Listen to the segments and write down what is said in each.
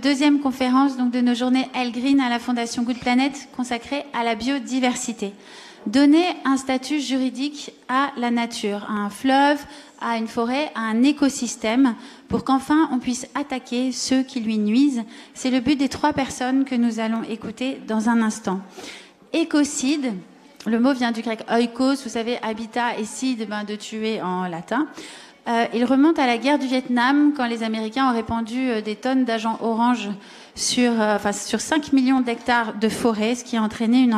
Deuxième conférence donc, de nos journées Elle Green à la Fondation Good Planet consacrée à la biodiversité. Donner un statut juridique à la nature, à un fleuve, à une forêt, à un écosystème, pour qu'enfin on puisse attaquer ceux qui lui nuisent. C'est le but des 3 personnes que nous allons écouter dans un instant. Écocide, le mot vient du grec oikos, vous savez, habitat et cide, de tuer en latin. Il remonte à la guerre du Vietnam, quand les Américains ont répandu des tonnes d'agents orange sur 5 millions d'hectares de forêt, ce qui a entraîné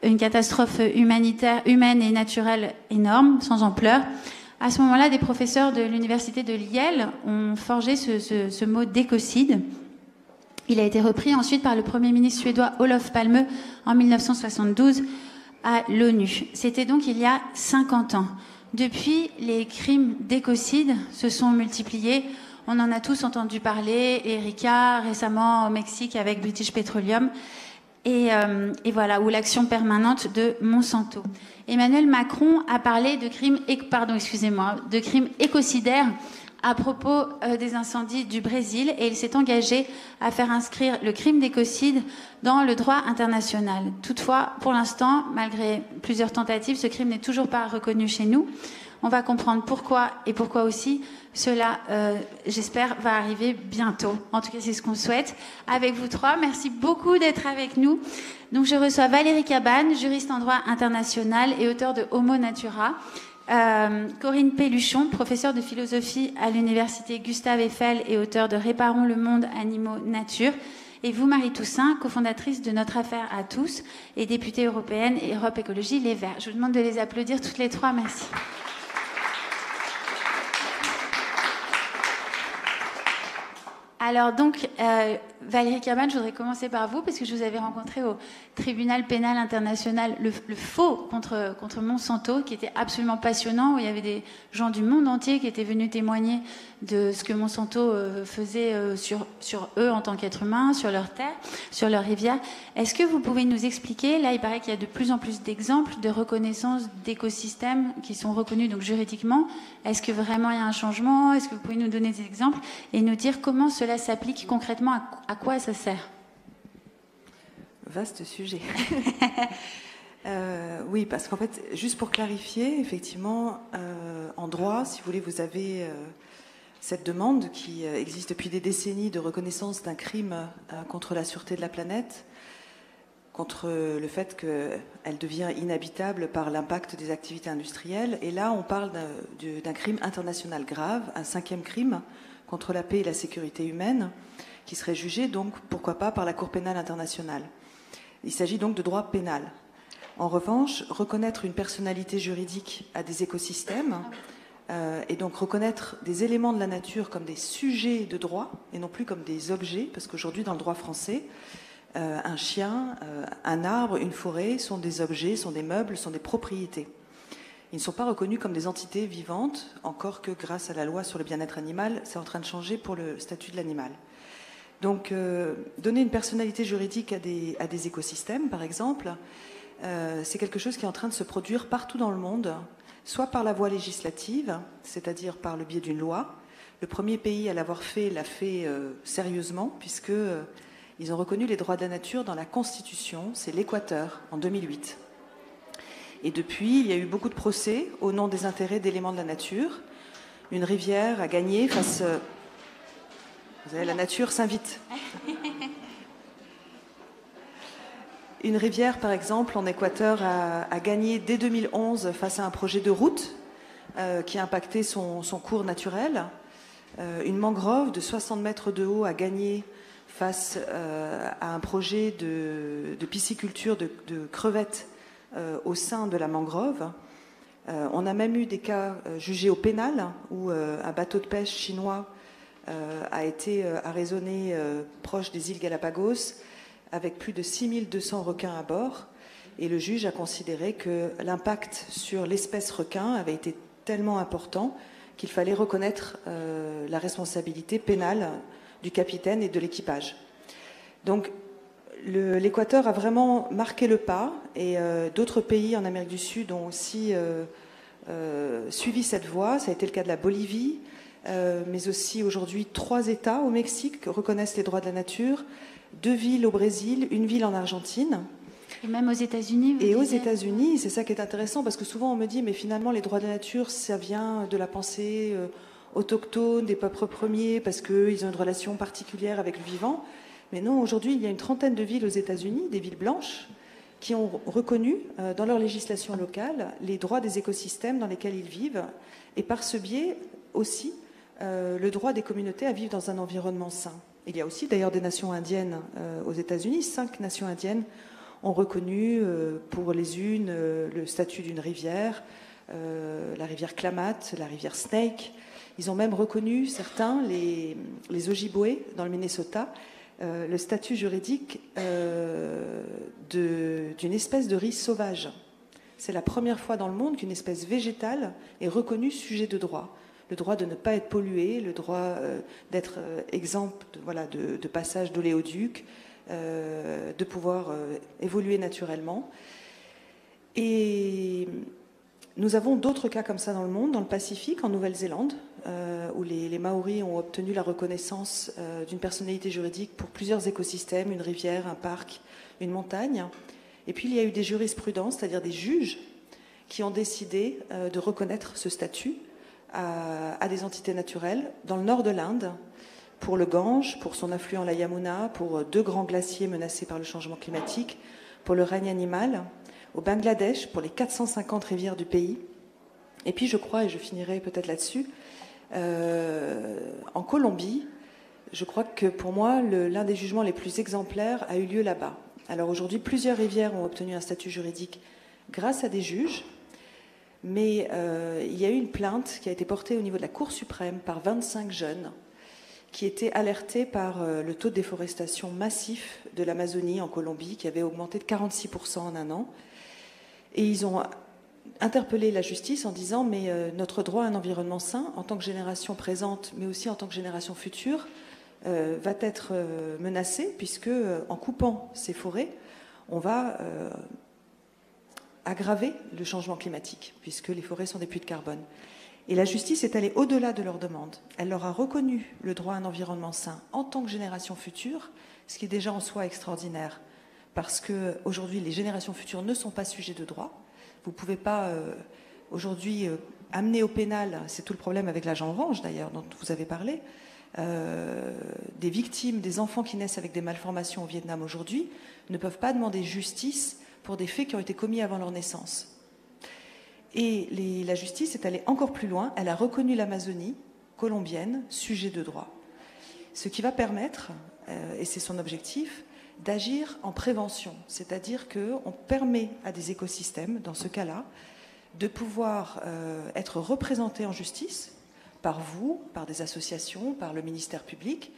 une catastrophe humanitaire, humaine et naturelle énorme, sans ampleur. À ce moment-là, des professeurs de l'université de Yale ont forgé ce mot d'écocide. Il a été repris ensuite par le Premier ministre suédois Olof Palme en 1972 à l'ONU. C'était donc il y a 50 ans. Depuis, les crimes d'écocide se sont multipliés. On en a tous entendu parler. Erika, récemment au Mexique avec British Petroleum. Et voilà, ou l'action permanente de Monsanto. Emmanuel Macron a parlé de crimes écocidaires à propos des incendies du Brésil, et il s'est engagé à faire inscrire le crime d'écocide dans le droit international. Toutefois, pour l'instant, malgré plusieurs tentatives, ce crime n'est toujours pas reconnu chez nous. On va comprendre pourquoi et pourquoi aussi cela, j'espère, va arriver bientôt. En tout cas, c'est ce qu'on souhaite. Avec vous 3, merci beaucoup d'être avec nous. Donc, je reçois Valérie Cabane, juriste en droit international et auteure de Homo Natura. Corinne Pelluchon, professeure de philosophie à l'université Gustave Eiffel et auteure de Réparons le monde, animaux, nature. Et vous, Marie Toussaint, cofondatrice de Notre Affaire à tous et députée européenne et Europe Écologie Les Verts. Je vous demande de les applaudir toutes les 3. Merci. Alors donc, Valérie Cabane, je voudrais commencer par vous, parce que je vous avais rencontré au tribunal pénal international, le faux contre Monsanto, qui était absolument passionnant, où il y avait des gens du monde entier qui étaient venus témoigner de ce que Monsanto faisait sur eux en tant qu'êtres humains, sur leurs terres, sur leurs rivières. Est-ce que vous pouvez nous expliquer, là il paraît qu'il y a de plus en plus d'exemples de reconnaissance d'écosystèmes qui sont reconnus donc juridiquement. Est-ce que vraiment il y a un changement? Est-ce que vous pouvez nous donner des exemples et nous dire comment cela s'applique concrètement, à quoi ça sert? Vaste sujet. Oui, parce qu'en fait, juste pour clarifier, effectivement, en droit, si vous voulez, vous avez cette demande qui existe depuis des décennies de reconnaissance d'un crime contre la sûreté de la planète, contre le fait qu'elle devient inhabitable par l'impact des activités industrielles. Et là, on parle d'un crime international grave, un 5e crime contre la paix et la sécurité humaine, qui serait jugé, donc, pourquoi pas, par la Cour pénale internationale. Il s'agit donc de droit pénal. En revanche, reconnaître une personnalité juridique à des écosystèmes, et donc reconnaître des éléments de la nature comme des sujets de droit, et non plus comme des objets, parce qu'aujourd'hui, dans le droit français, un chien, un arbre, une forêt sont des objets, sont des meubles, sont des propriétés. Ils ne sont pas reconnus comme des entités vivantes, encore que grâce à la loi sur le bien-être animal, c'est en train de changer pour le statut de l'animal. Donc, donner une personnalité juridique à des écosystèmes, par exemple, c'est quelque chose qui est en train de se produire partout dans le monde, soit par la voie législative, c'est-à-dire par le biais d'une loi. Le premier pays à l'avoir fait l'a fait sérieusement, puisqu'ils ont reconnu les droits de la nature dans la Constitution, c'est l'Équateur, en 2008. Et depuis, il y a eu beaucoup de procès au nom des intérêts d'éléments de la nature. Une rivière a gagné face... Vous savez, la nature s'invite. Une rivière, par exemple, en Équateur, a gagné dès 2011 face à un projet de route qui a impacté son cours naturel. Une mangrove de 60 mètres de haut a gagné face à un projet de pisciculture de crevettes au sein de la mangrove. On a même eu des cas jugés au pénal où un bateau de pêche chinois a été arraisonné proche des îles Galapagos avec plus de 6200 requins à bord. Et le juge a considéré que l'impact sur l'espèce requin avait été tellement important qu'il fallait reconnaître la responsabilité pénale du capitaine et de l'équipage. Donc, l'Équateur a vraiment marqué le pas et d'autres pays en Amérique du Sud ont aussi suivi cette voie. Ça a été le cas de la Bolivie, mais aussi aujourd'hui 3 États au Mexique reconnaissent les droits de la nature, 2 villes au Brésil, 1 ville en Argentine. Et même aux États-Unis. Et aux États-Unis, c'est ça qui est intéressant, parce que souvent on me dit, mais finalement les droits de la nature, ça vient de la pensée autochtone, des peuples premiers, parce qu'ils ont une relation particulière avec le vivant. Mais non, aujourd'hui, il y a une trentaine de villes aux États-Unis, des villes blanches, qui ont reconnu dans leur législation locale les droits des écosystèmes dans lesquels ils vivent, et par ce biais aussi le droit des communautés à vivre dans un environnement sain. Il y a aussi d'ailleurs des nations indiennes aux États-Unis, 5 nations indiennes ont reconnu pour les unes le statut d'une rivière, la rivière Klamath, la rivière Snake. Ils ont même reconnu, certains, les Ojibwe dans le Minnesota, le statut juridique d'une espèce de riz sauvage. C'est la première fois dans le monde qu'une espèce végétale est reconnue sujet de droit. Le droit de ne pas être pollué, le droit d'être exempt de passage d'oléoduc, de pouvoir évoluer naturellement. Et nous avons d'autres cas comme ça dans le monde, dans le Pacifique, en Nouvelle-Zélande, où les Maoris ont obtenu la reconnaissance d'une personnalité juridique pour plusieurs écosystèmes, une rivière, un parc, une montagne. Et puis il y a eu des jurisprudences, c'est-à-dire des juges, qui ont décidé de reconnaître ce statut à des entités naturelles dans le nord de l'Inde, pour le Gange, pour son affluent la Yamuna, pour 2 grands glaciers menacés par le changement climatique, pour le règne animal, au Bangladesh, pour les 450 rivières du pays. Et puis je crois, et je finirai peut-être là-dessus, en Colombie, je crois que pour moi, l'un des jugements les plus exemplaires a eu lieu là-bas. Alors aujourd'hui, plusieurs rivières ont obtenu un statut juridique grâce à des juges, mais il y a eu une plainte qui a été portée au niveau de la Cour suprême par 25 jeunes qui étaient alertés par le taux de déforestation massif de l'Amazonie en Colombie, qui avait augmenté de 46% en un an. Et ils ont interpellé la justice en disant mais notre droit à un environnement sain, en tant que génération présente, mais aussi en tant que génération future, va être menacé, puisque en coupant ces forêts, on va aggraver le changement climatique, puisque les forêts sont des puits de carbone. Et la justice est allée au-delà de leurs demandes. Elle leur a reconnu le droit à un environnement sain en tant que génération future, ce qui est déjà en soi extraordinaire, parce qu'aujourd'hui, les générations futures ne sont pas sujets de droit. Vous ne pouvez pas aujourd'hui amener au pénal, c'est tout le problème avec l'agent orange d'ailleurs, dont vous avez parlé, des victimes, des enfants qui naissent avec des malformations au Vietnam aujourd'hui, ne peuvent pas demander justice pour des faits qui ont été commis avant leur naissance. Et la justice est allée encore plus loin, elle a reconnu l'Amazonie colombienne sujet de droit. Ce qui va permettre, et c'est son objectif, d'agir en prévention, c'est-à-dire qu'on permet à des écosystèmes, dans ce cas-là, de pouvoir être représentés en justice par vous, par des associations, par le ministère public,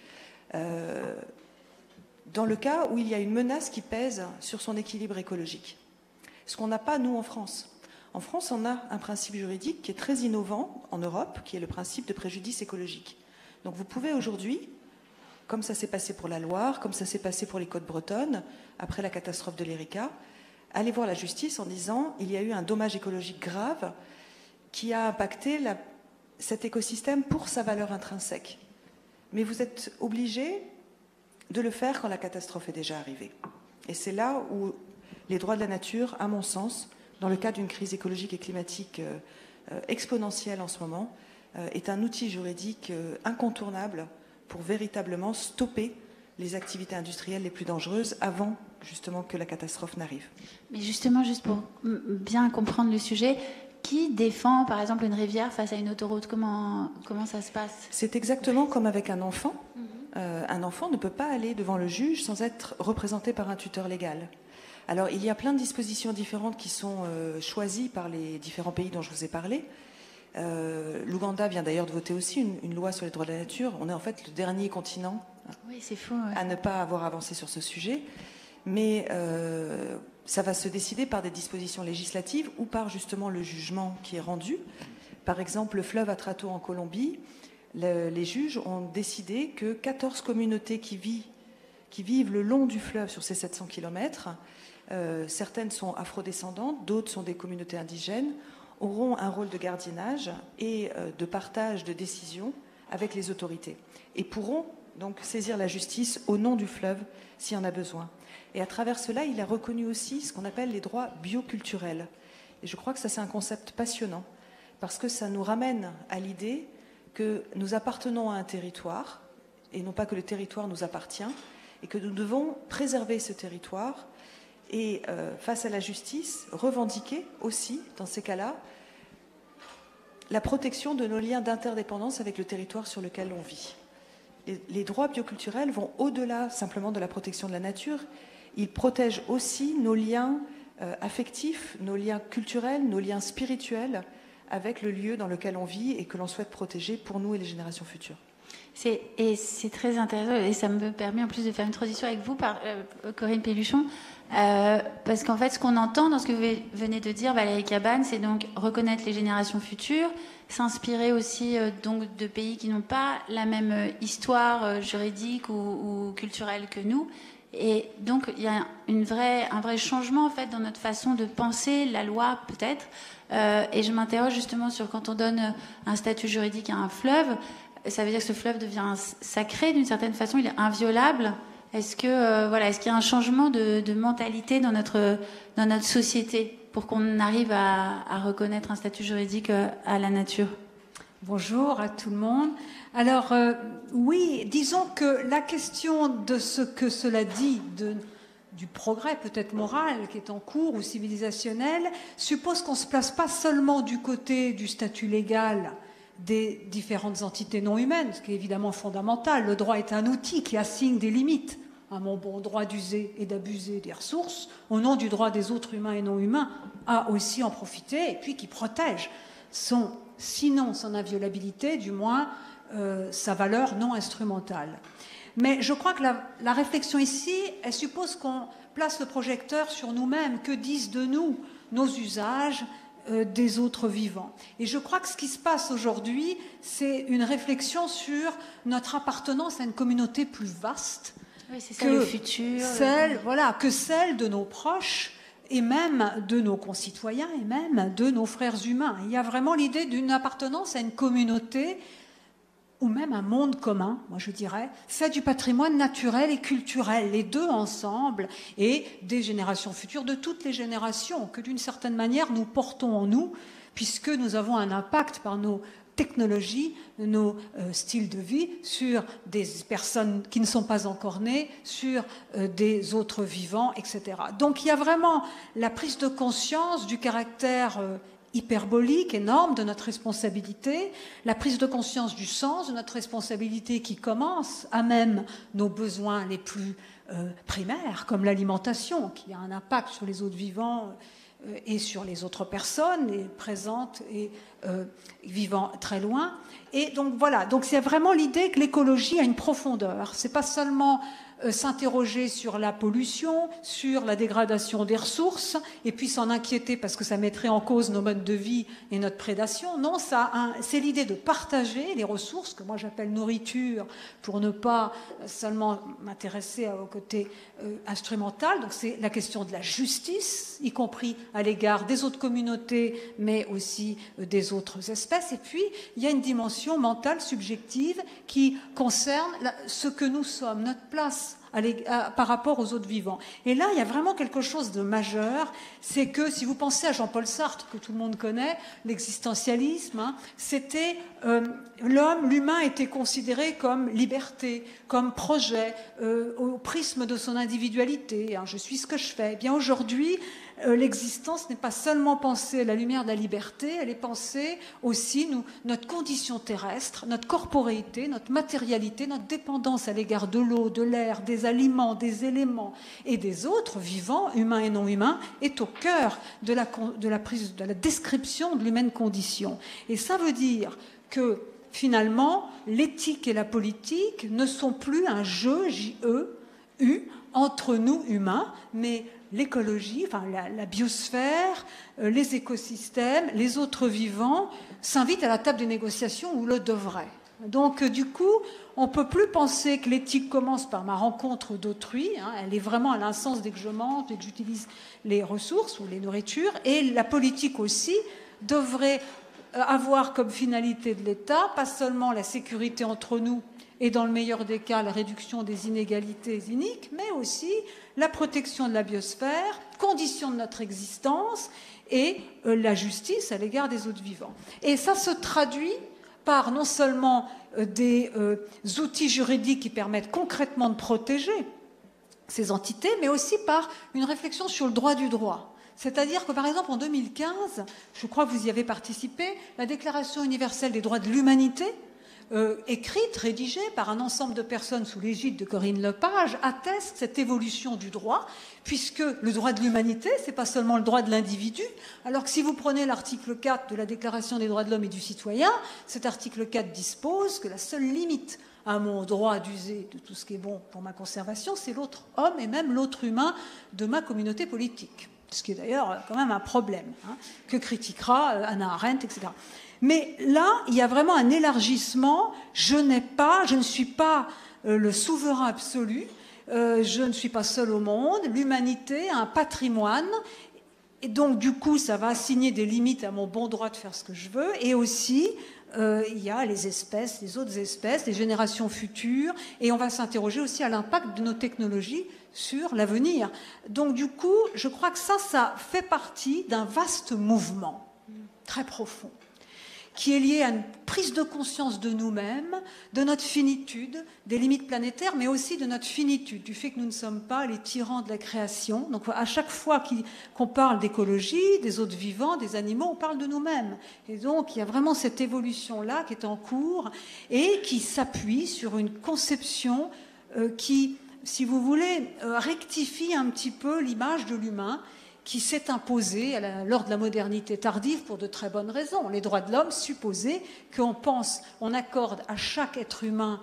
dans le cas où il y a une menace qui pèse sur son équilibre écologique. Ce qu'on n'a pas, nous, en France. En France, on a un principe juridique qui est très innovant en Europe, qui est le principe de préjudice écologique. Donc vous pouvez aujourd'hui, comme ça s'est passé pour la Loire, comme ça s'est passé pour les Côtes bretonnes, après la catastrophe de l'Erika, aller voir la justice en disant il y a eu un dommage écologique grave qui a impacté cet écosystème pour sa valeur intrinsèque. Mais vous êtes obligé de le faire quand la catastrophe est déjà arrivée. Et c'est là où les droits de la nature, à mon sens, dans le cadre d'une crise écologique et climatique exponentielle en ce moment, est un outil juridique incontournable pour véritablement stopper les activités industrielles les plus dangereuses avant justement que la catastrophe n'arrive. Mais justement, juste pour bien comprendre le sujet, qui défend par exemple une rivière face à une autoroute? Comment ça se passe? C'est exactement comme avec un enfant. Un enfant ne peut pas aller devant le juge sans être représenté par un tuteur légal. Alors, il y a plein de dispositions différentes qui sont choisies par les différents pays dont je vous ai parlé. L'Ouganda vient d'ailleurs de voter aussi une loi sur les droits de la nature. On est en fait le dernier continent c'est faux, ouais, à ne pas avoir avancé sur ce sujet. Mais ça va se décider par des dispositions législatives ou par justement le jugement qui est rendu. Par exemple, le fleuve Atrato en Colombie, les juges ont décidé que 14 communautés qui vivent le long du fleuve sur ces 700 kilomètres, certaines sont afrodescendantes, d'autres sont des communautés indigènes, auront un rôle de gardiennage et de partage de décisions avec les autorités et pourront donc saisir la justice au nom du fleuve s'il y en a besoin. Et à travers cela, il a reconnu aussi ce qu'on appelle les droits bioculturels. Et je crois que ça, c'est un concept passionnant, parce que ça nous ramène à l'idée que nous appartenons à un territoire, et non pas que le territoire nous appartient, et que nous devons préserver ce territoire, et face à la justice, revendiquer aussi, dans ces cas-là, la protection de nos liens d'interdépendance avec le territoire sur lequel on vit. Les droits bioculturels vont au-delà simplement de la protection de la nature. Ils protègent aussi nos liens affectifs, nos liens culturels, nos liens spirituels avec le lieu dans lequel on vit et que l'on souhaite protéger pour nous et les générations futures. Et c'est très intéressant, et ça me permet en plus de faire une transition avec vous, Corinne Pelluchon, parce qu'en fait, ce qu'on entend dans ce que vous venez de dire, Valérie Cabane, c'est donc reconnaître les générations futures, s'inspirer aussi donc de pays qui n'ont pas la même histoire juridique ou culturelle que nous. Et donc, il y a un vrai changement en fait dans notre façon de penser la loi, peut-être. Et je m'interroge justement sur quand on donne un statut juridique à un fleuve, ça veut dire que ce fleuve devient sacré d'une certaine façon, il est inviolable. Est-ce qu'il y a un changement de mentalité dans notre société pour qu'on arrive à reconnaître un statut juridique à la nature? Bonjour à tout le monde. Alors, oui, disons que la question de ce que cela dit du progrès peut-être moral qui est en cours ou civilisationnel suppose qu'on ne se place pas seulement du côté du statut légal des différentes entités non humaines, ce qui est évidemment fondamental. Le droit est un outil qui assigne des limites à mon bon droit d'user et d'abuser des ressources, au nom du droit des autres humains et non humains, à aussi en profiter, et puis qui protège sinon son inviolabilité, du moins sa valeur non instrumentale. Mais je crois que la réflexion ici, elle suppose qu'on place le projecteur sur nous-mêmes. Que disent de nous nos usages des autres vivants? Et je crois que ce qui se passe aujourd'hui, c'est une réflexion sur notre appartenance à une communauté plus vaste. Oui, c'est ça, le futur. Que celle de nos proches, et même de nos concitoyens, et même de nos frères humains. Il y a vraiment l'idée d'une appartenance à une communauté, ou même un monde commun, moi je dirais, fait du patrimoine naturel et culturel, les deux ensemble, et des générations futures, de toutes les générations, que d'une certaine manière nous portons en nous, puisque nous avons un impact par nos technologies, nos styles de vie sur des personnes qui ne sont pas encore nées, sur des autres vivants, etc. Donc il y a vraiment la prise de conscience du caractère hyperbolique, énorme de notre responsabilité, la prise de conscience du sens de notre responsabilité qui commence à même nos besoins les plus primaires, comme l'alimentation, qui a un impact sur les autres vivants et sur les autres personnes, et présentes et vivant très loin. Et donc voilà, donc c'est vraiment l'idée que l'écologie a une profondeur. C'est pas seulement s'interroger sur la pollution, sur la dégradation des ressources, et puis s'en inquiéter parce que ça mettrait en cause nos modes de vie et notre prédation. Non, c'est l'idée de partager les ressources, que moi j'appelle nourriture, pour ne pas seulement m'intéresser au côté instrumental. Donc c'est la question de la justice, y compris à l'égard des autres communautés, mais aussi des autres espèces. Et puis, il y a une dimension mentale, subjective, qui concerne ce que nous sommes, notre place par rapport aux autres vivants. Et là, il y a vraiment quelque chose de majeur, c'est que si vous pensez à Jean-Paul Sartre, que tout le monde connaît, l'existentialisme, c'était l'humain était considéré comme liberté, comme projet, au prisme de son individualité. Je suis ce que je fais. Eh bien, aujourd'hui, l'existence n'est pas seulement pensée à la lumière de la liberté, elle est pensée aussi, notre condition terrestre, notre corporéité, notre matérialité, notre dépendance à l'égard de l'eau, de l'air, des aliments, des éléments et des autres vivants, humains et non humains, est au cœur de la description de l'humaine condition. Et ça veut dire que finalement, l'éthique et la politique ne sont plus un jeu, J-E-U, entre nous humains, mais l'écologie, enfin la biosphère, les écosystèmes, les autres vivants s'invitent à la table des négociations ou le devraient. Donc du coup, on ne peut plus penser que l'éthique commence par ma rencontre d'autrui, elle est vraiment à l'insens dès que je mange, dès que j'utilise les ressources ou les nourritures, et la politique aussi devrait avoir comme finalité de l'État pas seulement la sécurité entre nous et dans le meilleur des cas la réduction des inégalités iniques, mais aussi la protection de la biosphère, condition de notre existence, et la justice à l'égard des autres vivants. Et ça se traduit par non seulement des outils juridiques qui permettent concrètement de protéger ces entités, mais aussi par une réflexion sur le droit du droit. C'est-à-dire que, par exemple, en 2015, je crois que vous y avez participé, la Déclaration universelle des droits de l'humanité, écrite, rédigée par un ensemble de personnes sous l'égide de Corinne Lepage, atteste cette évolution du droit, puisque le droit de l'humanité, c'est pas seulement le droit de l'individu, alors que si vous prenez l'article 4 de la Déclaration des droits de l'homme et du citoyen, cet article 4 dispose que la seule limite à mon droit d'user de tout ce qui est bon pour ma conservation, c'est l'autre homme et même l'autre humain de ma communauté politique. Ce qui est d'ailleurs quand même un problème, que critiquera Hannah Arendt, etc. Mais là, il y a vraiment un élargissement. Je ne suis pas le souverain absolu, je ne suis pas seul au monde. L'humanité a un patrimoine, et donc du coup, ça va assigner des limites à mon bon droit de faire ce que je veux. Et aussi, il y a les espèces, les autres espèces, les générations futures, et on va s'interroger aussi à l'impact de nos technologies sur l'avenir. Donc du coup, je crois que ça fait partie d'un vaste mouvement très profond, qui est lié à une prise de conscience de nous-mêmes, de notre finitude, des limites planétaires, mais aussi de notre finitude, du fait que nous ne sommes pas les tyrans de la création. Donc à chaque fois qu'on parle d'écologie, des autres vivants, des animaux, on parle de nous-mêmes. Et donc il y a vraiment cette évolution-là qui est en cours et qui s'appuie sur une conception qui, si vous voulez, rectifie un petit peu l'image de l'humain qui s'est imposée lors de la modernité tardive pour de très bonnes raisons. Les droits de l'homme supposaient on accorde à chaque être humain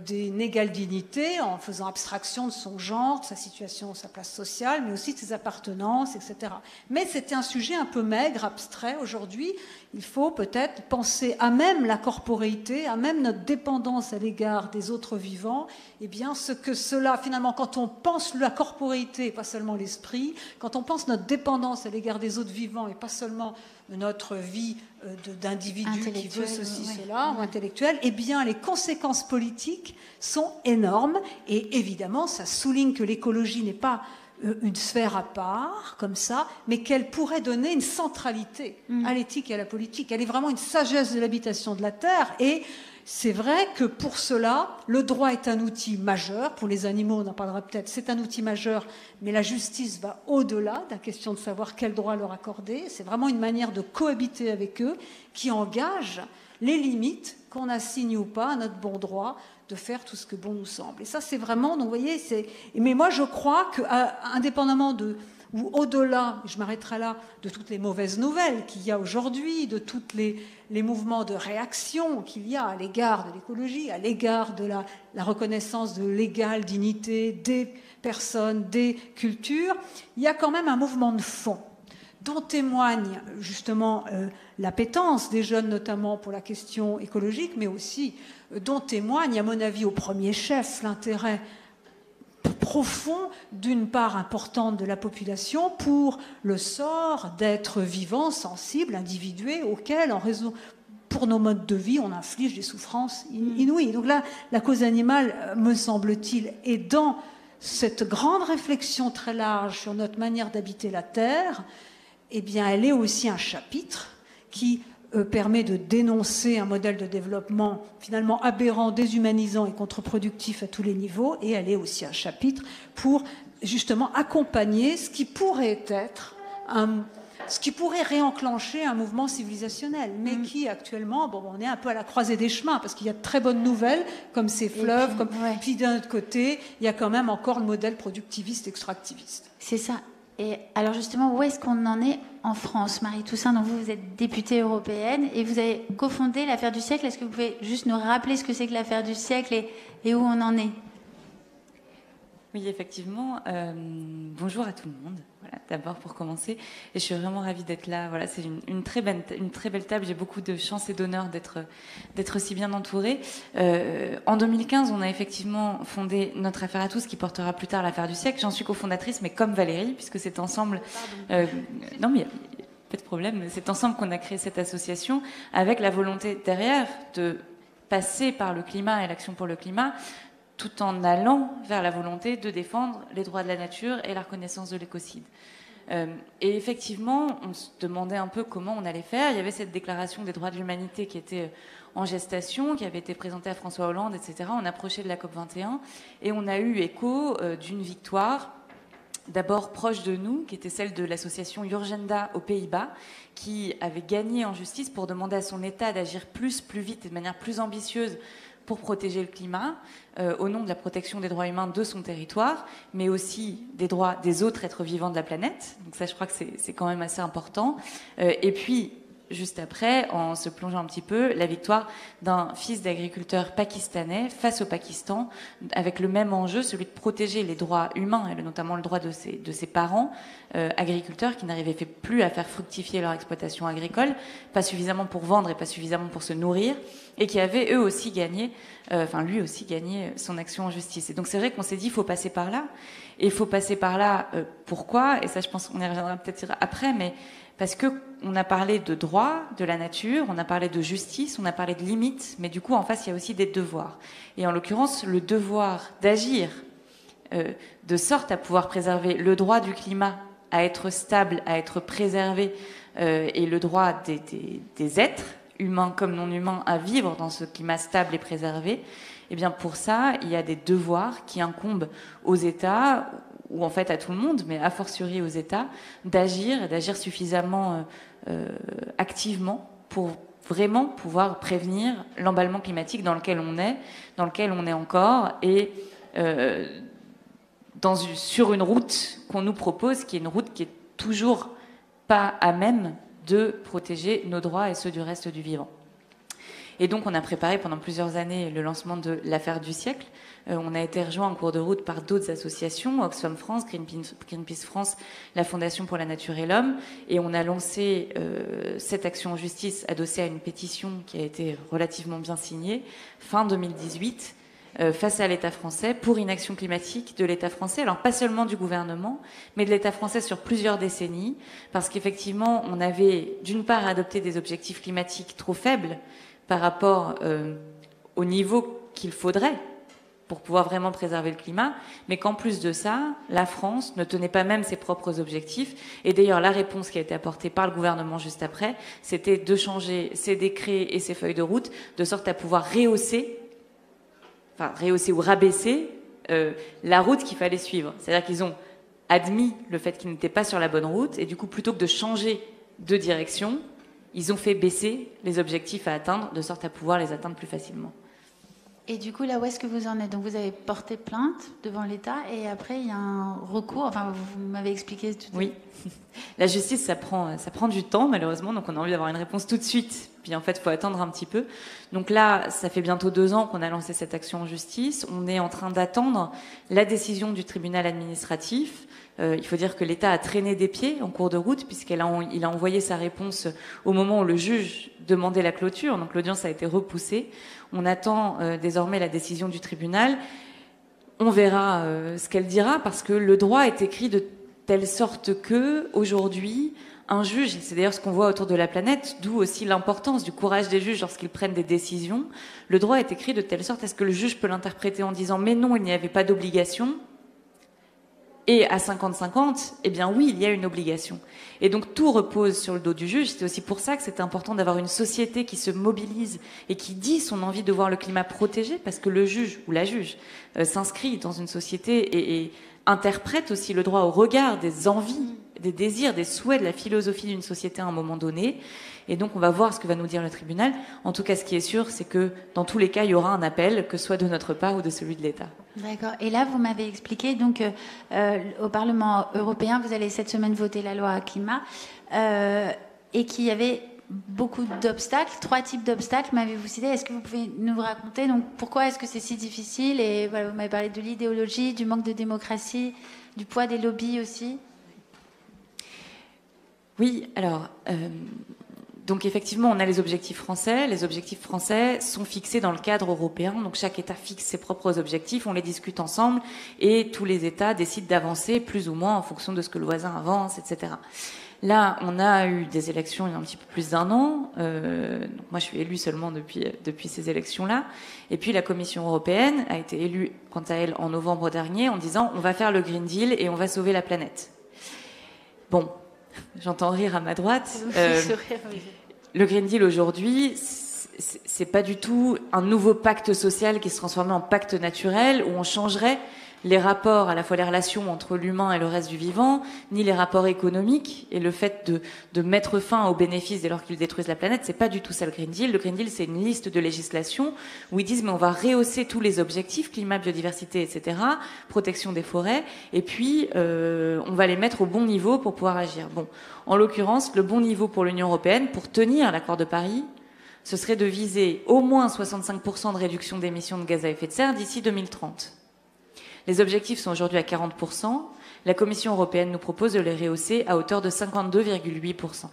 d'une égale dignité en faisant abstraction de son genre, de sa situation, sa place sociale, mais aussi de ses appartenances, etc. Mais c'était un sujet un peu maigre, abstrait. Aujourd'hui, il faut peut-être penser à même la corporéité, à même notre dépendance à l'égard des autres vivants. Eh bien, ce que cela, finalement, quand on pense la corporéité, pas seulement l'esprit, quand on pense notre dépendance à l'égard des autres vivants et pas seulement notre vie d'individu qui veut ceci, cela, ou intellectuel, eh bien, les conséquences politiques sont énormes. Et évidemment, ça souligne que l'écologie n'est pas une sphère à part, comme ça, mais qu'elle pourrait donner une centralité à l'éthique et à la politique. Elle est vraiment une sagesse de l'habitation de la Terre. Et c'est vrai que pour cela, le droit est un outil majeur. Pour les animaux, on en parlera peut-être, c'est un outil majeur, mais la justice va au-delà de la question de savoir quel droit leur accorder. C'est vraiment une manière de cohabiter avec eux qui engage les limites qu'on assigne ou pas à notre bon droit de faire tout ce que bon nous semble. Et ça, c'est vraiment, donc vous voyez, mais moi je crois qu'indépendamment ou au-delà, je m'arrêterai là, de toutes les mauvaises nouvelles qu'il y a aujourd'hui, de tous les mouvements de réaction qu'il y a à l'égard de l'écologie, à l'égard de la reconnaissance de l'égale dignité des personnes, des cultures, il y a quand même un mouvement de fond dont témoigne justement l'appétence des jeunes, notamment pour la question écologique, mais aussi dont témoigne, à mon avis, au premier chef, l'intérêt profond d'une part importante de la population pour le sort d'êtres vivants, sensibles, individués, auxquels, en raison, pour nos modes de vie, on inflige des souffrances inouïes. Donc là, la cause animale, me semble-t-il, est dans cette grande réflexion très large sur notre manière d'habiter la Terre. Eh bien, elle est aussi un chapitre qui permet de dénoncer un modèle de développement finalement aberrant, déshumanisant et contre-productif à tous les niveaux, et elle est aussi un chapitre pour justement accompagner ce qui pourrait être ce qui pourrait réenclencher un mouvement civilisationnel, mais qui actuellement, on est un peu à la croisée des chemins, parce qu'il y a de très bonnes nouvelles, comme ces fleuves, puis d'un autre côté, il y a quand même encore le modèle productiviste, extractiviste. C'est ça. Et alors justement, où est-ce qu'on en est en France, Marie Toussaint? Donc vous êtes députée européenne et vous avez cofondé l'affaire du siècle. Est-ce que vous pouvez juste nous rappeler ce que c'est que l'affaire du siècle et où on en est? Oui, effectivement. Bonjour à tout le monde. Voilà, d'abord pour commencer, et je suis vraiment ravie d'être là. Voilà, c'est une très belle table. J'ai beaucoup de chance et d'honneur d'être si bien entourée. En 2015, on a effectivement fondé notre affaire à tous, qui portera plus tard l'affaire du siècle. J'en suis cofondatrice, mais comme Valérie, puisque c'est ensemble. Non, mais pas de problème. C'est ensemble qu'on a créé cette association avec la volonté derrière de passer par le climat et l'action pour le climat, tout en allant vers la volonté de défendre les droits de la nature et la reconnaissance de l'écocide. Et effectivement, on se demandait un peu comment on allait faire. Il y avait cette déclaration des droits de l'humanité qui était en gestation, qui avait été présentée à François Hollande, etc. On approchait de la COP21 et on a eu écho d'une victoire d'abord proche de nous, qui était celle de l'association Urgenda aux Pays-Bas, qui avait gagné en justice pour demander à son État d'agir plus vite et de manière plus ambitieuse pour protéger le climat, au nom de la protection des droits humains de son territoire, mais aussi des droits des autres êtres vivants de la planète. Donc ça, je crois que c'est quand même assez important. Et puis, juste après, en se plongeant un petit peu, la victoire d'un fils d'agriculteur pakistanais face au Pakistan, avec le même enjeu, celui de protéger les droits humains, et notamment le droit de ses parents agriculteurs qui n'arrivaient plus à faire fructifier leur exploitation agricole, pas suffisamment pour vendre et pas suffisamment pour se nourrir, et qui avaient eux aussi gagné, lui aussi gagné son action en justice. Et donc c'est vrai qu'on s'est dit, il faut passer par là. Et il faut passer par là, pourquoi? Et ça, je pense qu'on y reviendra peut-être après, mais parce que on a parlé de droit, de la nature, on a parlé de justice, on a parlé de limites, mais du coup, en face, il y a aussi des devoirs. Et en l'occurrence, le devoir d'agir de sorte à pouvoir préserver le droit du climat à être stable, à être préservé, et le droit des êtres, humains comme non humains, à vivre dans ce climat stable et préservé, eh bien pour ça, il y a des devoirs qui incombent aux États, ou en fait à tout le monde, mais a fortiori aux États, d'agir, et d'agir suffisamment activement pour vraiment pouvoir prévenir l'emballement climatique dans lequel on est encore, et sur une route qu'on nous propose, qui est une route qui est toujours pas à même de protéger nos droits et ceux du reste du vivant. Et donc on a préparé pendant plusieurs années le lancement de l'affaire du siècle. On a été rejoint en cours de route par d'autres associations, Oxfam France, Greenpeace France, la Fondation pour la Nature et l'Homme, et on a lancé cette action en justice adossée à une pétition qui a été relativement bien signée, fin 2018, face à l'État français, pour une action climatique de l'État français, alors pas seulement du gouvernement, mais de l'État français sur plusieurs décennies, parce qu'effectivement, on avait d'une part adopté des objectifs climatiques trop faibles par rapport au niveau qu'il faudrait pour pouvoir vraiment préserver le climat, mais qu'en plus de ça, la France ne tenait pas même ses propres objectifs. Et d'ailleurs, la réponse qui a été apportée par le gouvernement juste après, c'était de changer ses décrets et ses feuilles de route, de sorte à pouvoir rehausser ou rabaisser la route qu'il fallait suivre. C'est-à-dire qu'ils ont admis le fait qu'ils n'étaient pas sur la bonne route, et du coup, plutôt que de changer de direction, ils ont fait baisser les objectifs à atteindre, de sorte à pouvoir les atteindre plus facilement. Et du coup, là, où est-ce que vous en êtes? Donc, vous avez porté plainte devant l'État, et après, il y a un recours. Enfin, vous m'avez expliqué tout. Oui. La justice, ça prend du temps, malheureusement. Donc, on a envie d'avoir une réponse tout de suite. Puis, en fait, il faut attendre un petit peu. Donc là, ça fait bientôt 2 ans qu'on a lancé cette action en justice. On est en train d'attendre la décision du tribunal administratif. Il faut dire que l'État a traîné des pieds en cours de route, puisqu'il a envoyé sa réponse au moment où le juge demandait la clôture. Donc, l'audience a été repoussée. On attend désormais la décision du tribunal. On verra ce qu'elle dira, parce que le droit est écrit de telle sorte que, aujourd'hui, un juge, et c'est d'ailleurs ce qu'on voit autour de la planète, d'où aussi l'importance du courage des juges lorsqu'ils prennent des décisions, le droit est écrit de telle sorte à ce que le juge peut l'interpréter en disant « mais non, il n'y avait pas d'obligation ». Et à 50-50, eh bien oui, il y a une obligation. Et donc tout repose sur le dos du juge. C'est aussi pour ça que c'est important d'avoir une société qui se mobilise et qui dit son envie de voir le climat protégé, parce que le juge ou la juge s'inscrit dans une société et interprète aussi le droit au regard des envies, des désirs, des souhaits de la philosophie d'une société à un moment donné. Et donc on va voir ce que va nous dire le tribunal. En tout cas, ce qui est sûr, c'est que dans tous les cas, il y aura un appel, que ce soit de notre part ou de celui de l'État. D'accord. Et là, vous m'avez expliqué, donc, au Parlement européen, vous allez cette semaine voter la loi climat, et qu'il y avait beaucoup d'obstacles, 3 types d'obstacles, m'avez-vous cité. Est-ce que vous pouvez nous raconter, donc, pourquoi est-ce que c'est si difficile? Et voilà, vous m'avez parlé de l'idéologie, du manque de démocratie, du poids des lobbies aussi. Oui, alors... Donc effectivement, on a les objectifs français. Les objectifs français sont fixés dans le cadre européen. Donc chaque État fixe ses propres objectifs, on les discute ensemble et tous les États décident d'avancer plus ou moins en fonction de ce que le voisin avance, etc. Là, on a eu des élections il y a un petit peu plus d'1 an. Donc moi, je suis élue seulement depuis ces élections-là. Et puis, la Commission européenne a été élue, quant à elle, en novembre dernier, en disant « on va faire le Green Deal et on va sauver la planète ». Bon, j'entends rire à ma droite. Le Green Deal, aujourd'hui, c'est pas du tout un nouveau pacte social qui se transformait en pacte naturel, où on changerait les rapports, à la fois les relations entre l'humain et le reste du vivant, ni les rapports économiques, et le fait de mettre fin aux bénéfices dès lors qu'ils détruisent la planète, c'est pas du tout ça le Green Deal. Le Green Deal, c'est une liste de législation où ils disent mais on va rehausser tous les objectifs, climat, biodiversité, etc., protection des forêts, et puis on va les mettre au bon niveau pour pouvoir agir. Bon, en l'occurrence, le bon niveau pour l'Union européenne, pour tenir l'accord de Paris, ce serait de viser au moins 65% de réduction d'émissions de gaz à effet de serre d'ici 2030. Les objectifs sont aujourd'hui à 40%. La Commission européenne nous propose de les rehausser à hauteur de 52,8%.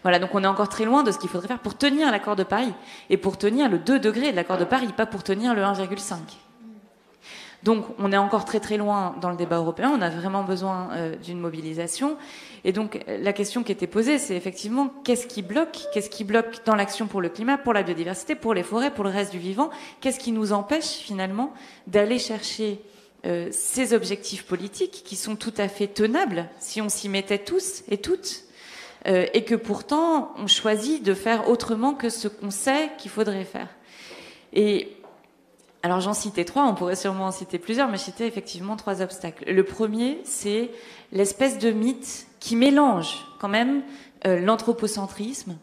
Voilà, donc on est encore très loin de ce qu'il faudrait faire pour tenir l'accord de Paris et pour tenir le 2 degrés de l'accord de Paris, pas pour tenir le 1,5. Donc on est encore très très loin dans le débat européen, on a vraiment besoin d'une mobilisation. Et donc la question qui était posée, c'est effectivement qu'est-ce qui bloque dans l'action pour le climat, pour la biodiversité, pour les forêts, pour le reste du vivant, qu'est-ce qui nous empêche finalement d'aller chercher ces objectifs politiques qui sont tout à fait tenables si on s'y mettait tous et toutes, et que pourtant on choisit de faire autrement que ce qu'on sait qu'il faudrait faire. Et alors j'en citais 3, on pourrait sûrement en citer plusieurs, mais je citais effectivement 3 obstacles. Le premier, c'est l'espèce de mythe qui mélange quand même l'anthropocentrisme,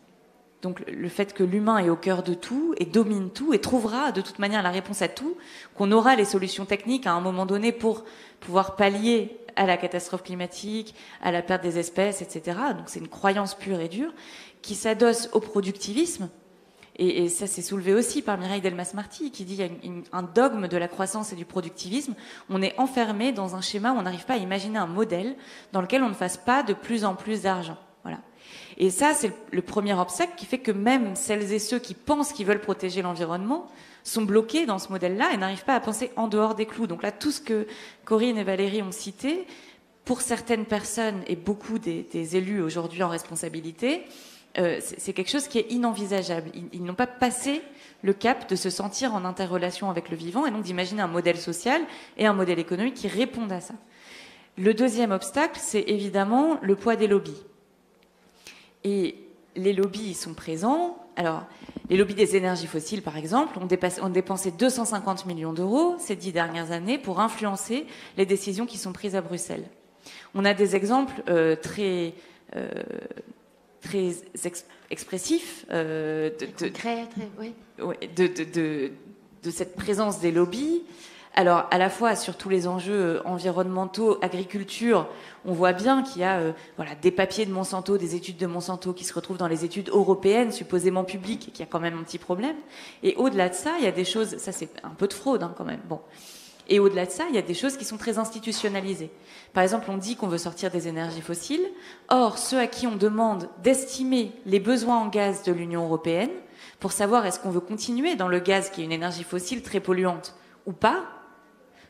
donc le fait que l'humain est au cœur de tout et domine tout et trouvera de toute manière la réponse à tout, qu'on aura les solutions techniques à un moment donné pour pouvoir pallier à la catastrophe climatique, à la perte des espèces, etc. Donc c'est une croyance pure et dure qui s'adosse au productivisme. Et ça s'est soulevé aussi par Mireille Delmas-Marty, qui dit qu'il y a un dogme de la croissance et du productivisme. On est enfermé dans un schéma où on n'arrive pas à imaginer un modèle dans lequel on ne fasse pas de plus en plus d'argent. Voilà. Et ça, c'est le premier obstacle qui fait que même celles et ceux qui pensent qu'ils veulent protéger l'environnement sont bloqués dans ce modèle-là et n'arrivent pas à penser en dehors des clous. Donc là, tout ce que Corinne et Valérie ont cité, pour certaines personnes et beaucoup des élus aujourd'hui en responsabilité, c'est quelque chose qui est inenvisageable. Ils n'ont pas passé le cap de se sentir en interrelation avec le vivant et donc d'imaginer un modèle social et un modèle économique qui répondent à ça. Le deuxième obstacle, c'est évidemment le poids des lobbies. Et les lobbies, ils sont présents. Alors, les lobbies des énergies fossiles, par exemple, ont dépensé 250 millions d'euros ces 10 dernières années pour influencer les décisions qui sont prises à Bruxelles. On a des exemples très expressif de cette présence des lobbies. Alors, à la fois sur tous les enjeux environnementaux, agriculture, on voit bien qu'il y a des papiers de Monsanto, des études de Monsanto qui se retrouvent dans les études européennes, supposément publiques, et qu'il y a quand même un petit problème. Et au-delà de ça, il y a des choses, ça c'est un peu de fraude quand même, bon. Et au-delà de ça, il y a des choses qui sont très institutionnalisées. Par exemple, on dit qu'on veut sortir des énergies fossiles. Or, ceux à qui on demande d'estimer les besoins en gaz de l'Union européenne pour savoir est-ce qu'on veut continuer dans le gaz qui est une énergie fossile très polluante ou pas,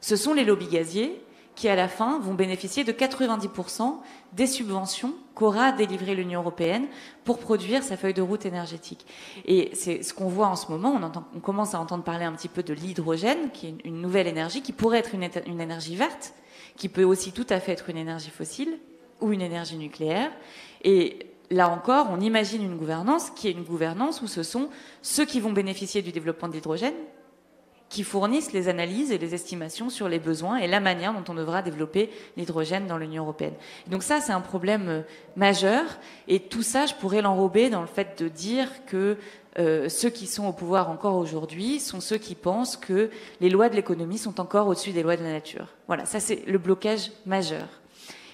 ce sont les lobbies gaziers qui, à la fin, vont bénéficier de 90% des subventions qu'aura délivré l'Union européenne pour produire sa feuille de route énergétique. Et c'est ce qu'on voit en ce moment. On commence à entendre parler un petit peu de l'hydrogène, qui est une nouvelle énergie, qui pourrait être une énergie verte, qui peut aussi tout à fait être une énergie fossile ou une énergie nucléaire. Et là encore, on imagine une gouvernance qui est une gouvernance où ce sont ceux qui vont bénéficier du développement de l'hydrogène qui fournissent les analyses et les estimations sur les besoins et la manière dont on devra développer l'hydrogène dans l'Union européenne. Donc ça, c'est un problème majeur. Et tout ça, je pourrais l'enrober dans le fait de dire que ceux qui sont au pouvoir encore aujourd'hui sont ceux qui pensent que les lois de l'économie sont encore au-dessus des lois de la nature. Voilà, ça c'est le blocage majeur.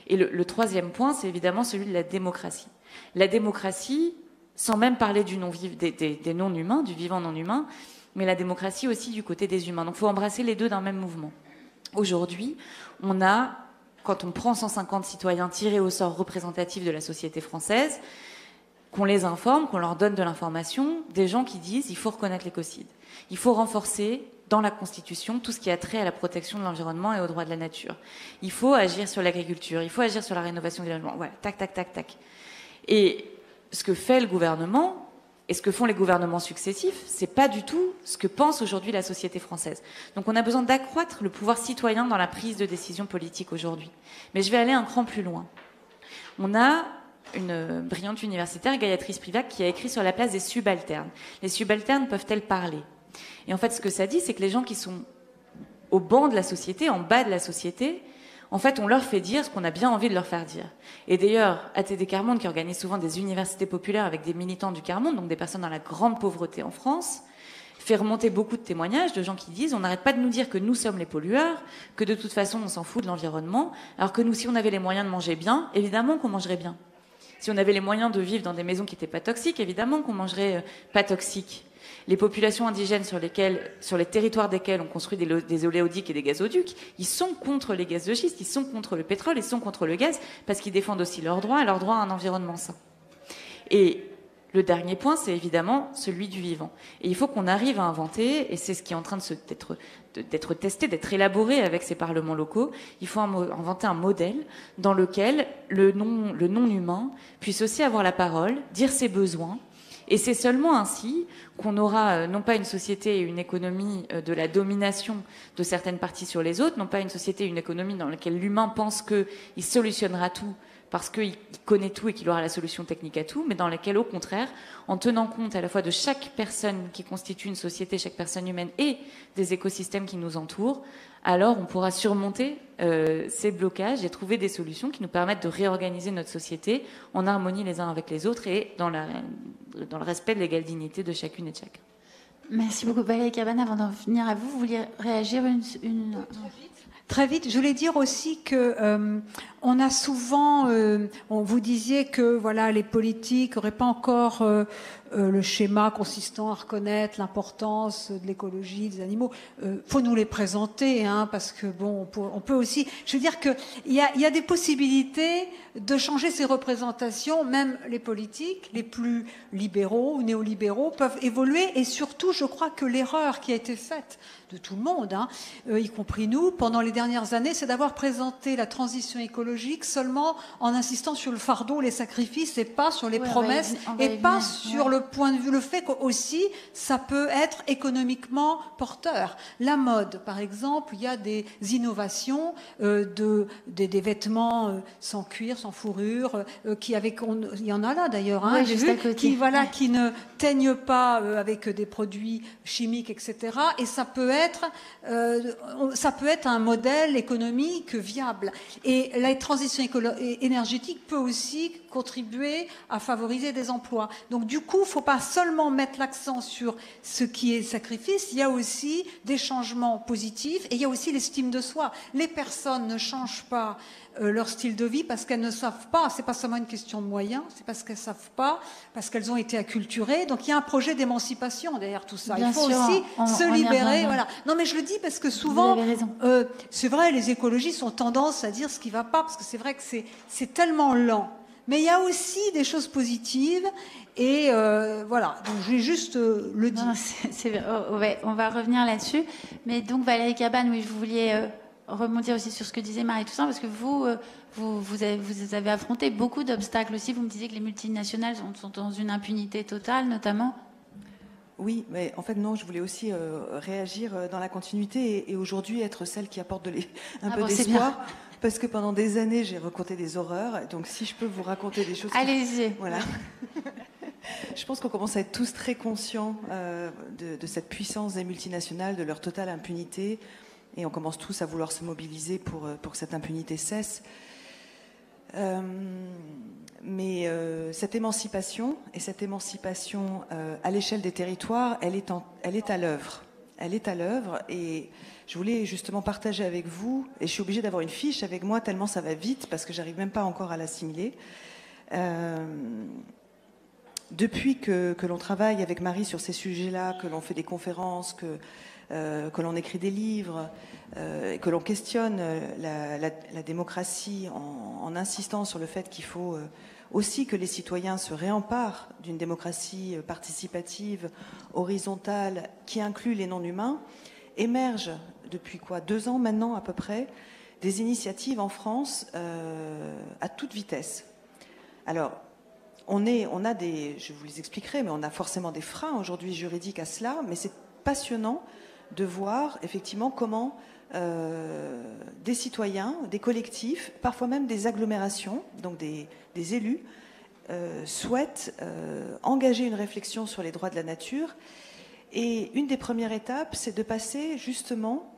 Et le troisième point, c'est évidemment celui de la démocratie. La démocratie, sans même parler des non-humains, du vivant non-humain, mais la démocratie aussi du côté des humains. Donc il faut embrasser les deux d'un même mouvement. Aujourd'hui, on a, quand on prend 150 citoyens tirés au sort représentatifs de la société française, qu'on les informe, qu'on leur donne de l'information, des gens qui disent il faut reconnaître l'écocide. Il faut renforcer dans la Constitution tout ce qui a trait à la protection de l'environnement et aux droits de la nature. Il faut agir sur l'agriculture, il faut agir sur la rénovation des logements. Voilà, tac, tac, tac, tac. Et ce que fait le gouvernement et ce que font les gouvernements successifs, c'est pas du tout ce que pense aujourd'hui la société française. Donc on a besoin d'accroître le pouvoir citoyen dans la prise de décision politique aujourd'hui. Mais je vais aller un cran plus loin. On a une brillante universitaire, Gayatri Spivak, qui a écrit sur la place des subalternes. Les subalternes peuvent-elles parler ? Et en fait, ce que ça dit, c'est que les gens qui sont au banc de la société, en bas de la société, en fait, on leur fait dire ce qu'on a bien envie de leur faire dire. Et d'ailleurs, ATD Quart Monde, qui organise souvent des universités populaires avec des militants du Quart Monde, donc des personnes dans la grande pauvreté en France, fait remonter beaucoup de témoignages de gens qui disent on n'arrête pas de nous dire que nous sommes les pollueurs, que de toute façon on s'en fout de l'environnement, alors que nous, si on avait les moyens de manger bien, évidemment qu'on mangerait bien. Si on avait les moyens de vivre dans des maisons qui n'étaient pas toxiques, évidemment qu'on mangerait pas toxique. Les populations indigènes sur les territoires desquels on construit des oléoducs et des gazoducs, ils sont contre les gaz de schiste, ils sont contre le pétrole, ils sont contre le gaz, parce qu'ils défendent aussi leurs droits à un environnement sain. Et le dernier point, c'est évidemment celui du vivant. Et il faut qu'on arrive à inventer, et c'est ce qui est en train d'être testé, d'être élaboré avec ces parlements locaux, il faut inventer un modèle dans lequel le non-humain puisse aussi avoir la parole, dire ses besoins. Et c'est seulement ainsi qu'on aura non pas une société et une économie de la domination de certaines parties sur les autres, non pas une société et une économie dans laquelle l'humain pense qu'il solutionnera tout parce qu'il connaît tout et qu'il aura la solution technique à tout, mais dans laquelle, au contraire, en tenant compte à la fois de chaque personne qui constitue une société, chaque personne humaine et des écosystèmes qui nous entourent, alors on pourra surmonter ces blocages et trouver des solutions qui nous permettent de réorganiser notre société en harmonie les uns avec les autres et dans le respect de l'égale dignité de chacune et de chacun. Merci beaucoup. Valérie Cabane, avant d'en venir à vous, vous vouliez réagir Très vite, je voulais dire aussi que on a souvent, vous disiez que voilà, les politiques n'auraient pas encore le schéma consistant à reconnaître l'importance de l'écologie des animaux. Faut nous les présenter, hein, parce que bon, on peut aussi. Je veux dire que il y a des possibilités de changer ces représentations. Même les politiques, les plus libéraux ou néolibéraux, peuvent évoluer. Et surtout, je crois que l'erreur qui a été faite de tout le monde, hein, y compris nous, pendant les dernières années, c'est d'avoir présenté la transition écologique seulement en insistant sur le fardeau, les sacrifices, et pas sur les promesses, et pas sur le point de vue, le fait qu'aussi, ça peut être économiquement porteur. La mode, par exemple, il y a des innovations des vêtements sans cuir, sans fourrure, il y en a là d'ailleurs, hein, juste à côté. qui ne teignent pas avec des produits chimiques, etc. Et ça peut être un modèle économique viable. Et la transition énergétique peut aussi contribuer à favoriser des emplois. Donc du coup, il ne faut pas seulement mettre l'accent sur ce qui est sacrifice, il y a aussi des changements positifs et il y a aussi l'estime de soi. Les personnes ne changent pas leur style de vie parce qu'elles ne savent pas, c'est pas seulement une question de moyens, c'est parce qu'elles savent pas, parce qu'elles ont été acculturées. Donc il y a un projet d'émancipation derrière tout ça. Bien il faut sûr, aussi se libérer. Voilà. Non mais je le dis parce que souvent, c'est vrai, les écologistes ont tendance à dire ce qui va pas, parce que c'est vrai que c'est tellement lent. Mais il y a aussi des choses positives et voilà. Donc je vais juste le dire. Non, ouais, on va revenir là-dessus. Mais donc Valérie Cabane, oui, vous vouliez rebondir aussi sur ce que disait Marie Toussaint, parce que vous avez affronté beaucoup d'obstacles aussi. Vous me disiez que les multinationales sont dans une impunité totale, notamment. Oui, mais en fait non, je voulais aussi réagir dans la continuité et aujourd'hui être celle qui apporte un peu d'espoir. Parce que pendant des années, j'ai raconté des horreurs. Donc si je peux vous raconter des choses... Allez-y. Voilà. Je pense qu'on commence à être tous très conscients de cette puissance des multinationales, de leur totale impunité. Et on commence tous à vouloir se mobiliser pour que cette impunité cesse. Mais cette émancipation, à l'échelle des territoires, elle est à l'œuvre. Elle est à l'œuvre et je voulais justement partager avec vous, et je suis obligée d'avoir une fiche avec moi tellement ça va vite parce que j'arrive même pas encore à l'assimiler. Depuis que l'on travaille avec Marie sur ces sujets-là, que l'on fait des conférences, que l'on écrit des livres, que l'on questionne la démocratie en insistant sur le fait qu'il faut aussi que les citoyens se réemparent d'une démocratie participative, horizontale, qui inclut les non-humains, émergent depuis 2 ans maintenant à peu près, des initiatives en France à toute vitesse. Alors, on a des, je vous les expliquerai, mais on a forcément des freins aujourd'hui juridiques à cela, mais c'est passionnant de voir effectivement comment des citoyens, des collectifs, parfois même des agglomérations, donc des élus, souhaitent engager une réflexion sur les droits de la nature. Et une des premières étapes, c'est de passer justement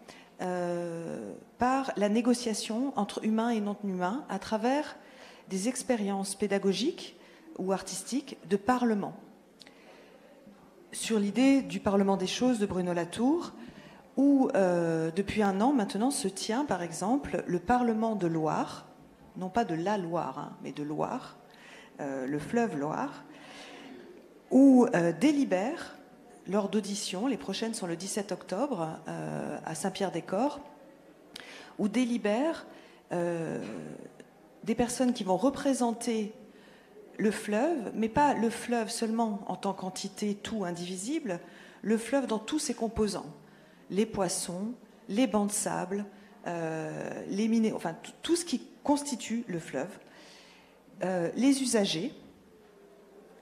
par la négociation entre humains et non-humains à travers des expériences pédagogiques ou artistiques de parlement. Sur l'idée du Parlement des choses de Bruno Latour, où depuis 1 an maintenant se tient par exemple le Parlement de Loire, non pas de la Loire, hein, mais de Loire, le fleuve Loire, où délibèrent lors d'auditions, les prochaines sont le 17 octobre à Saint-Pierre-des-Corps, où délibèrent des personnes qui vont représenter le fleuve, mais pas le fleuve seulement en tant qu'entité tout indivisible, le fleuve dans tous ses composants, les poissons, les bancs de sable, les minéraux, enfin tout ce qui constitue le fleuve, les usagers,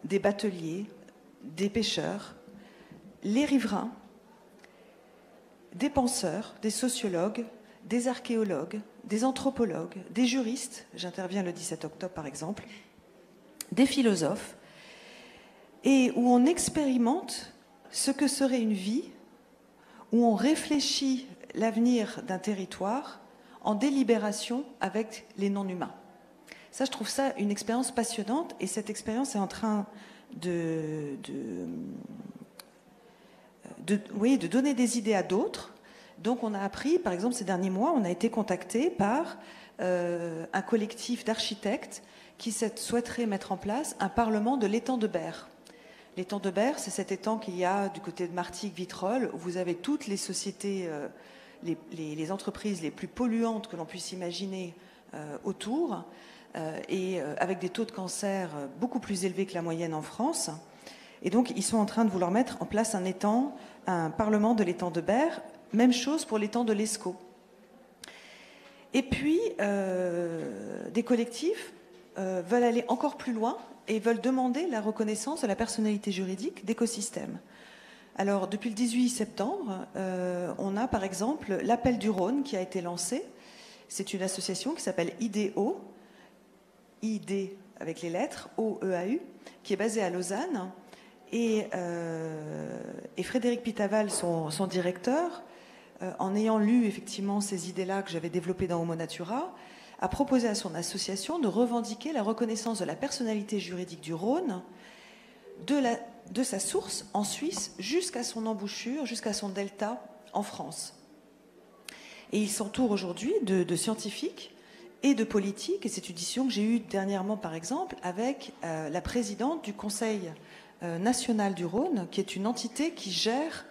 des bateliers, des pêcheurs, les riverains, des penseurs, des sociologues, des archéologues, des anthropologues, des juristes, j'interviens le 17 octobre par exemple, des philosophes, et où on expérimente ce que serait une vie, où on réfléchit l'avenir d'un territoire en délibération avec les non-humains. Ça, je trouve ça une expérience passionnante, et cette expérience est en train de donner des idées à d'autres. Donc on a appris, par exemple ces derniers mois, on a été contacté par un collectif d'architectes qui souhaiterait mettre en place un parlement de l'étang de Berre. L'étang de Berre, c'est cet étang qu'il y a du côté de Martigues-Vitrolles, où vous avez toutes les sociétés, les entreprises les plus polluantes que l'on puisse imaginer autour, et avec des taux de cancer beaucoup plus élevés que la moyenne en France. Et donc, ils sont en train de vouloir mettre en place un parlement de l'étang de Berre. Même chose pour l'étang de l'Escaut. Et puis, des collectifs veulent aller encore plus loin et veulent demander la reconnaissance de la personnalité juridique d'écosystèmes. Alors, depuis le 18 septembre, on a par exemple l'Appel du Rhône qui a été lancé. C'est une association qui s'appelle IDEAU, ID avec les lettres, OEAU, qui est basée à Lausanne. Et Frédéric Pitaval, son directeur, en ayant lu effectivement ces idées-là que j'avais développées dans Homo Natura, a proposé à son association de revendiquer la reconnaissance de la personnalité juridique du Rhône, de sa source en Suisse jusqu'à son embouchure, jusqu'à son delta en France. Et il s'entoure aujourd'hui de scientifiques et de politiques, et c'est une discussion que j'ai eue dernièrement par exemple avec la présidente du Conseil national du Rhône, qui est une entité qui gère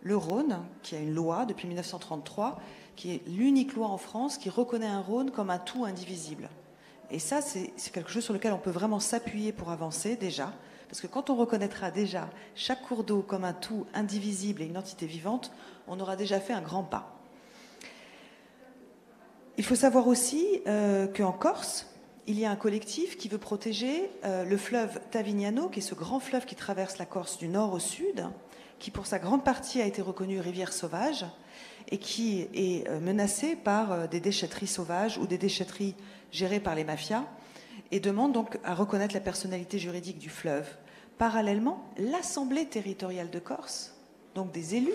le Rhône, qui a une loi depuis 1933, qui est l'unique loi en France qui reconnaît un Rhône comme un tout indivisible. Et ça, c'est quelque chose sur lequel on peut vraiment s'appuyer pour avancer déjà, parce que quand on reconnaîtra déjà chaque cours d'eau comme un tout indivisible et une entité vivante, on aura déjà fait un grand pas. Il faut savoir aussi qu'en Corse, il y a un collectif qui veut protéger le fleuve Tavignano, qui est ce grand fleuve qui traverse la Corse du nord au sud, qui pour sa grande partie a été reconnu rivière sauvage et qui est menacé par des déchetteries sauvages ou des déchetteries gérées par les mafias, et demande donc à reconnaître la personnalité juridique du fleuve. Parallèlement, l'Assemblée territoriale de Corse, donc des élus,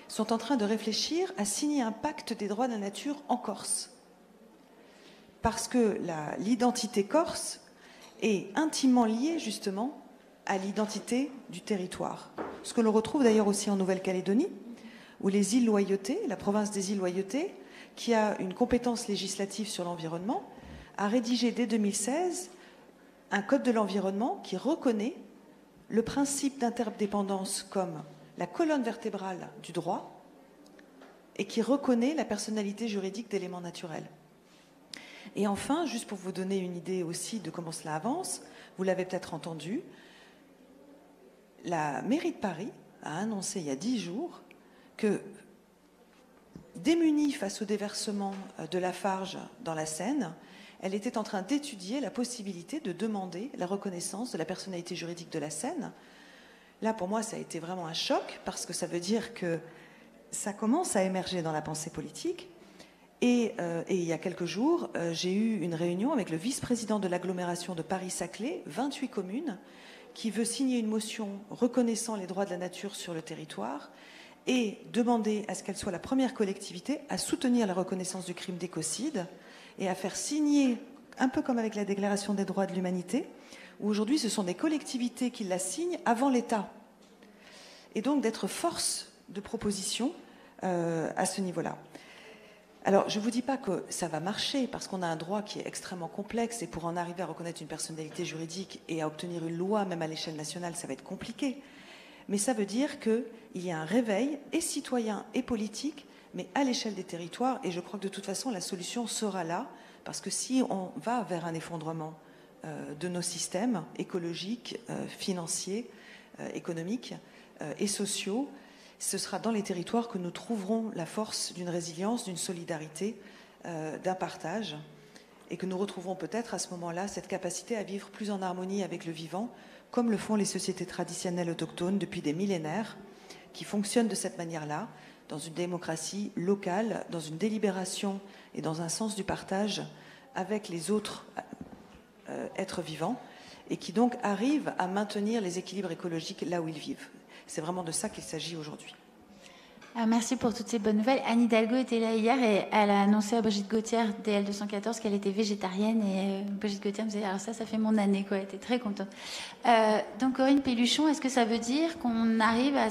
sont en train de réfléchir à signer un pacte des droits de la nature en Corse. Parce que l'identité corse est intimement liée justement à l'identité du territoire. Ce que l'on retrouve d'ailleurs aussi en Nouvelle-Calédonie, où les îles Loyauté, la province des îles Loyauté, qui a une compétence législative sur l'environnement, a rédigé dès 2016 un code de l'environnement qui reconnaît le principe d'interdépendance comme la colonne vertébrale du droit et qui reconnaît la personnalité juridique d'éléments naturels. Et enfin, juste pour vous donner une idée aussi de comment cela avance, vous l'avez peut-être entendu, la mairie de Paris a annoncé il y a 10 jours que démunie face au déversement de Lafarge dans la Seine, elle était en train d'étudier la possibilité de demander la reconnaissance de la personnalité juridique de la Seine. Là, pour moi, ça a été vraiment un choc, parce que ça veut dire que ça commence à émerger dans la pensée politique. Et il y a quelques jours, j'ai eu une réunion avec le vice-président de l'agglomération de Paris-Saclay, 28 communes, qui veut signer une motion reconnaissant les droits de la nature sur le territoire et demander à ce qu'elle soit la première collectivité à soutenir la reconnaissance du crime d'écocide et à faire signer, un peu comme avec la Déclaration des droits de l'humanité, où aujourd'hui ce sont des collectivités qui la signent avant l'État. Et donc d'être force de proposition à ce niveau-là. Alors, je ne vous dis pas que ça va marcher, parce qu'on a un droit qui est extrêmement complexe, et pour en arriver à reconnaître une personnalité juridique et à obtenir une loi, même à l'échelle nationale, ça va être compliqué. Mais ça veut dire qu'il y a un réveil, et citoyen et politique, mais à l'échelle des territoires, et je crois que de toute façon, la solution sera là, parce que si on va vers un effondrement de nos systèmes écologiques, financiers, économiques et sociaux, ce sera dans les territoires que nous trouverons la force d'une résilience, d'une solidarité, d'un partage, et que nous retrouverons peut-être à ce moment-là cette capacité à vivre plus en harmonie avec le vivant, comme le font les sociétés traditionnelles autochtones depuis des millénaires, qui fonctionnent de cette manière-là, dans une démocratie locale, dans une délibération et dans un sens du partage avec les autres êtres vivants, et qui donc arrivent à maintenir les équilibres écologiques là où ils vivent. C'est vraiment de ça qu'il s'agit aujourd'hui. Merci pour toutes ces bonnes nouvelles. Anne Hidalgo était là hier et elle a annoncé à Brigitte Gauthier, DL 214, qu'elle était végétarienne. Et Brigitte Gauthier me disait, alors ça fait mon année, quoi. Elle était très contente. Donc Corinne Pelluchon, est-ce que ça veut dire qu'on arrive à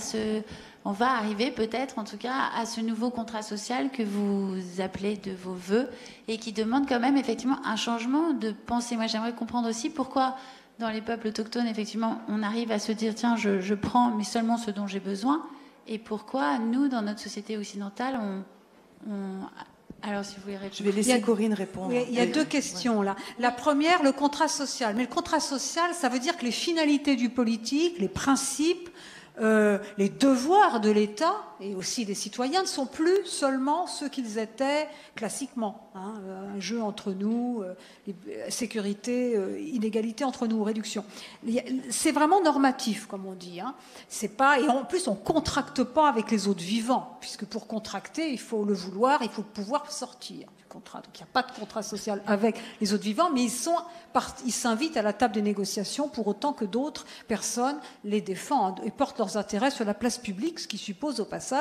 on va arriver peut-être, en tout cas, à ce nouveau contrat social que vous appelez de vos voeux et qui demande quand même effectivement un changement de pensée. Moi, j'aimerais comprendre aussi pourquoi dans les peuples autochtones, effectivement, on arrive à se dire, tiens, je prends, mais seulement ce dont j'ai besoin. Et pourquoi, nous, dans notre société occidentale, Alors, si vous voulez répondre. Je vais laisser Corinne répondre. Il y a deux questions là. La première, le contrat social. Mais le contrat social, ça veut dire que les finalités du politique, les principes, les devoirs de l'État et aussi des citoyens ne sont plus seulement ceux qu'ils étaient classiquement. Un jeu entre nous, sécurité, inégalité entre nous, réduction. C'est vraiment normatif, comme on dit. C'est pas, et en plus, on contracte pas avec les autres vivants, puisque pour contracter, il faut le vouloir, il faut pouvoir sortir du contrat. Donc il n'y a pas de contrat social avec les autres vivants, mais ils s'invitent à la table des négociations pour autant que d'autres personnes les défendent et portent leurs intérêts sur la place publique, ce qui suppose au passage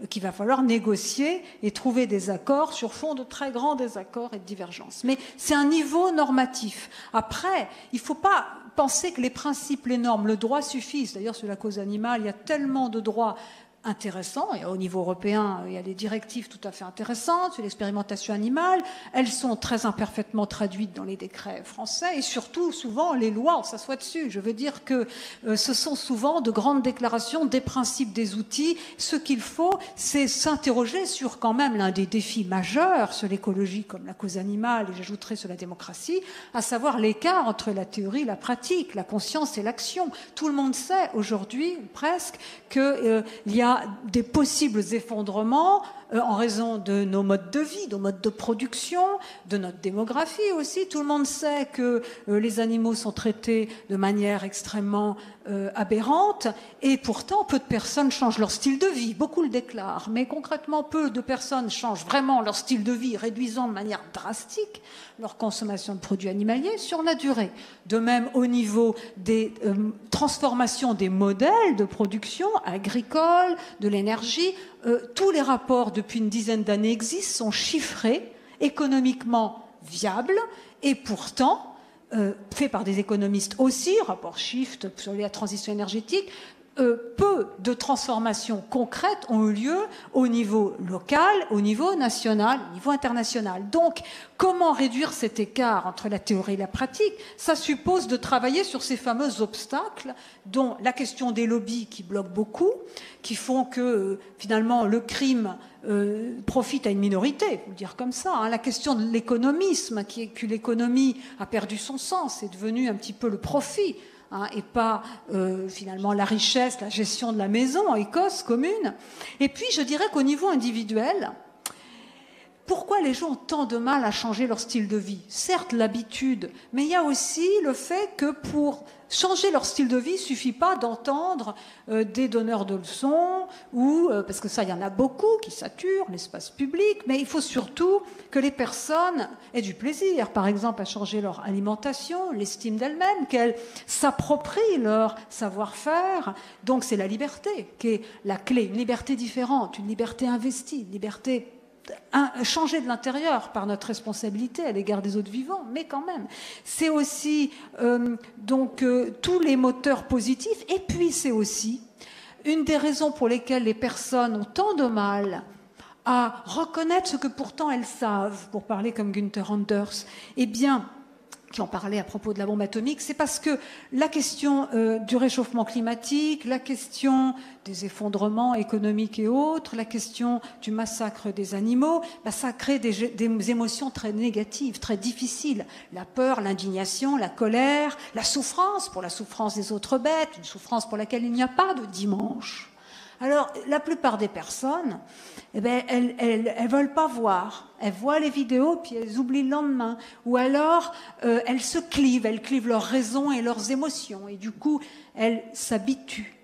qu'il va falloir négocier et trouver des accords sur fond de très grands désaccords et de divergences. Mais c'est un niveau normatif. Après, il ne faut pas penser que les principes, les normes, le droit suffisent. D'ailleurs, sur la cause animale, il y a tellement de droits intéressants. Et au niveau européen, il y a des directives tout à fait intéressantes sur l'expérimentation animale. Elles sont très imparfaitement traduites dans les décrets français et surtout, souvent, les lois, on s'assoit dessus. Je veux dire que ce sont souvent de grandes déclarations des principes, des outils. Ce qu'il faut, c'est s'interroger sur quand même l'un des défis majeurs sur l'écologie comme la cause animale, et j'ajouterai sur la démocratie, à savoir l'écart entre la théorie et la pratique, la conscience et l'action. Tout le monde sait aujourd'hui, presque, qu'il y a des possibles effondrements en raison de nos modes de vie, de nos modes de production, de notre démographie aussi. Tout le monde sait que les animaux sont traités de manière extrêmement aberrante et pourtant peu de personnes changent leur style de vie. Beaucoup le déclarent, mais concrètement peu de personnes changent vraiment leur style de vie, réduisant de manière drastique leur consommation de produits animaliers sur la durée. De même au niveau des transformations des modèles de production agricole, de l'énergie, tous les rapports depuis une dizaine d'années existent, sont chiffrés, économiquement viables, et pourtant, faits par des économistes aussi, rapport Shift sur la transition énergétique, peu de transformations concrètes ont eu lieu au niveau local, au niveau national, au niveau international. Donc, comment réduire cet écart entre la théorie et la pratique? Ça suppose de travailler sur ces fameux obstacles, dont la question des lobbies qui bloquent beaucoup, qui font que finalement le crime profite à une minorité, faut le dire comme ça. La question de l'économisme, qui est que l'économie a perdu son sens, est devenu un petit peu le profit. Et pas finalement la richesse, la gestion de la maison, Écosse, commune. Et puis je dirais qu'au niveau individuel, pourquoi les gens ont tant de mal à changer leur style de vie? Certes, l'habitude, mais il y a aussi le fait que pour changer leur style de vie, il ne suffit pas d'entendre des donneurs de leçons, ou, parce que ça, il y en a beaucoup qui saturent l'espace public, mais il faut surtout que les personnes aient du plaisir, par exemple, à changer leur alimentation, l'estime d'elles-mêmes, qu'elles s'approprient leur savoir-faire. Donc c'est la liberté qui est la clé, une liberté différente, une liberté investie, une liberté changer de l'intérieur par notre responsabilité à l'égard des autres vivants, mais quand même. C'est aussi tous les moteurs positifs, et puis c'est aussi une des raisons pour lesquelles les personnes ont tant de mal à reconnaître ce que pourtant elles savent, pour parler comme Günther Anders, eh bien, qui en parlait à propos de la bombe atomique, c'est parce que la question du réchauffement climatique, la question des effondrements économiques et autres, la question du massacre des animaux, ça crée des émotions très négatives, très difficiles. La peur, l'indignation, la colère, la souffrance pour la souffrance des autres bêtes, une souffrance pour laquelle il n'y a pas de dimanche. Alors, la plupart des personnes, elles veulent pas voir. Elles voient les vidéos, puis elles oublient le lendemain. Ou alors, elles clivent leurs raisons et leurs émotions. Et du coup, elles s'habituent.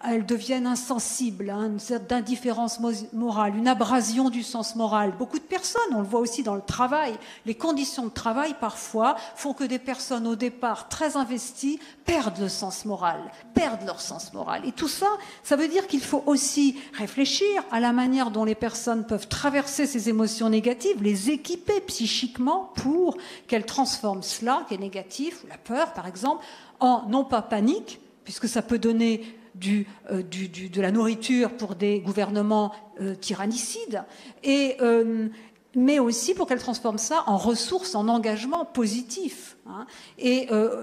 Elles deviennent insensibles à une certaine indifférence morale, une abrasion du sens moral. Beaucoup de personnes, on le voit aussi dans le travail, les conditions de travail parfois font que des personnes au départ très investies perdent le sens moral, perdent leur sens moral. Et tout ça, ça veut dire qu'il faut aussi réfléchir à la manière dont les personnes peuvent traverser ces émotions négatives, les équiper psychiquement pour qu'elles transforment cela, qui est négatif, ou la peur par exemple, en non pas panique, puisque ça peut donner de la nourriture pour des gouvernements tyrannicides, mais aussi pour qu'elle transforme ça en ressources, en engagement positif.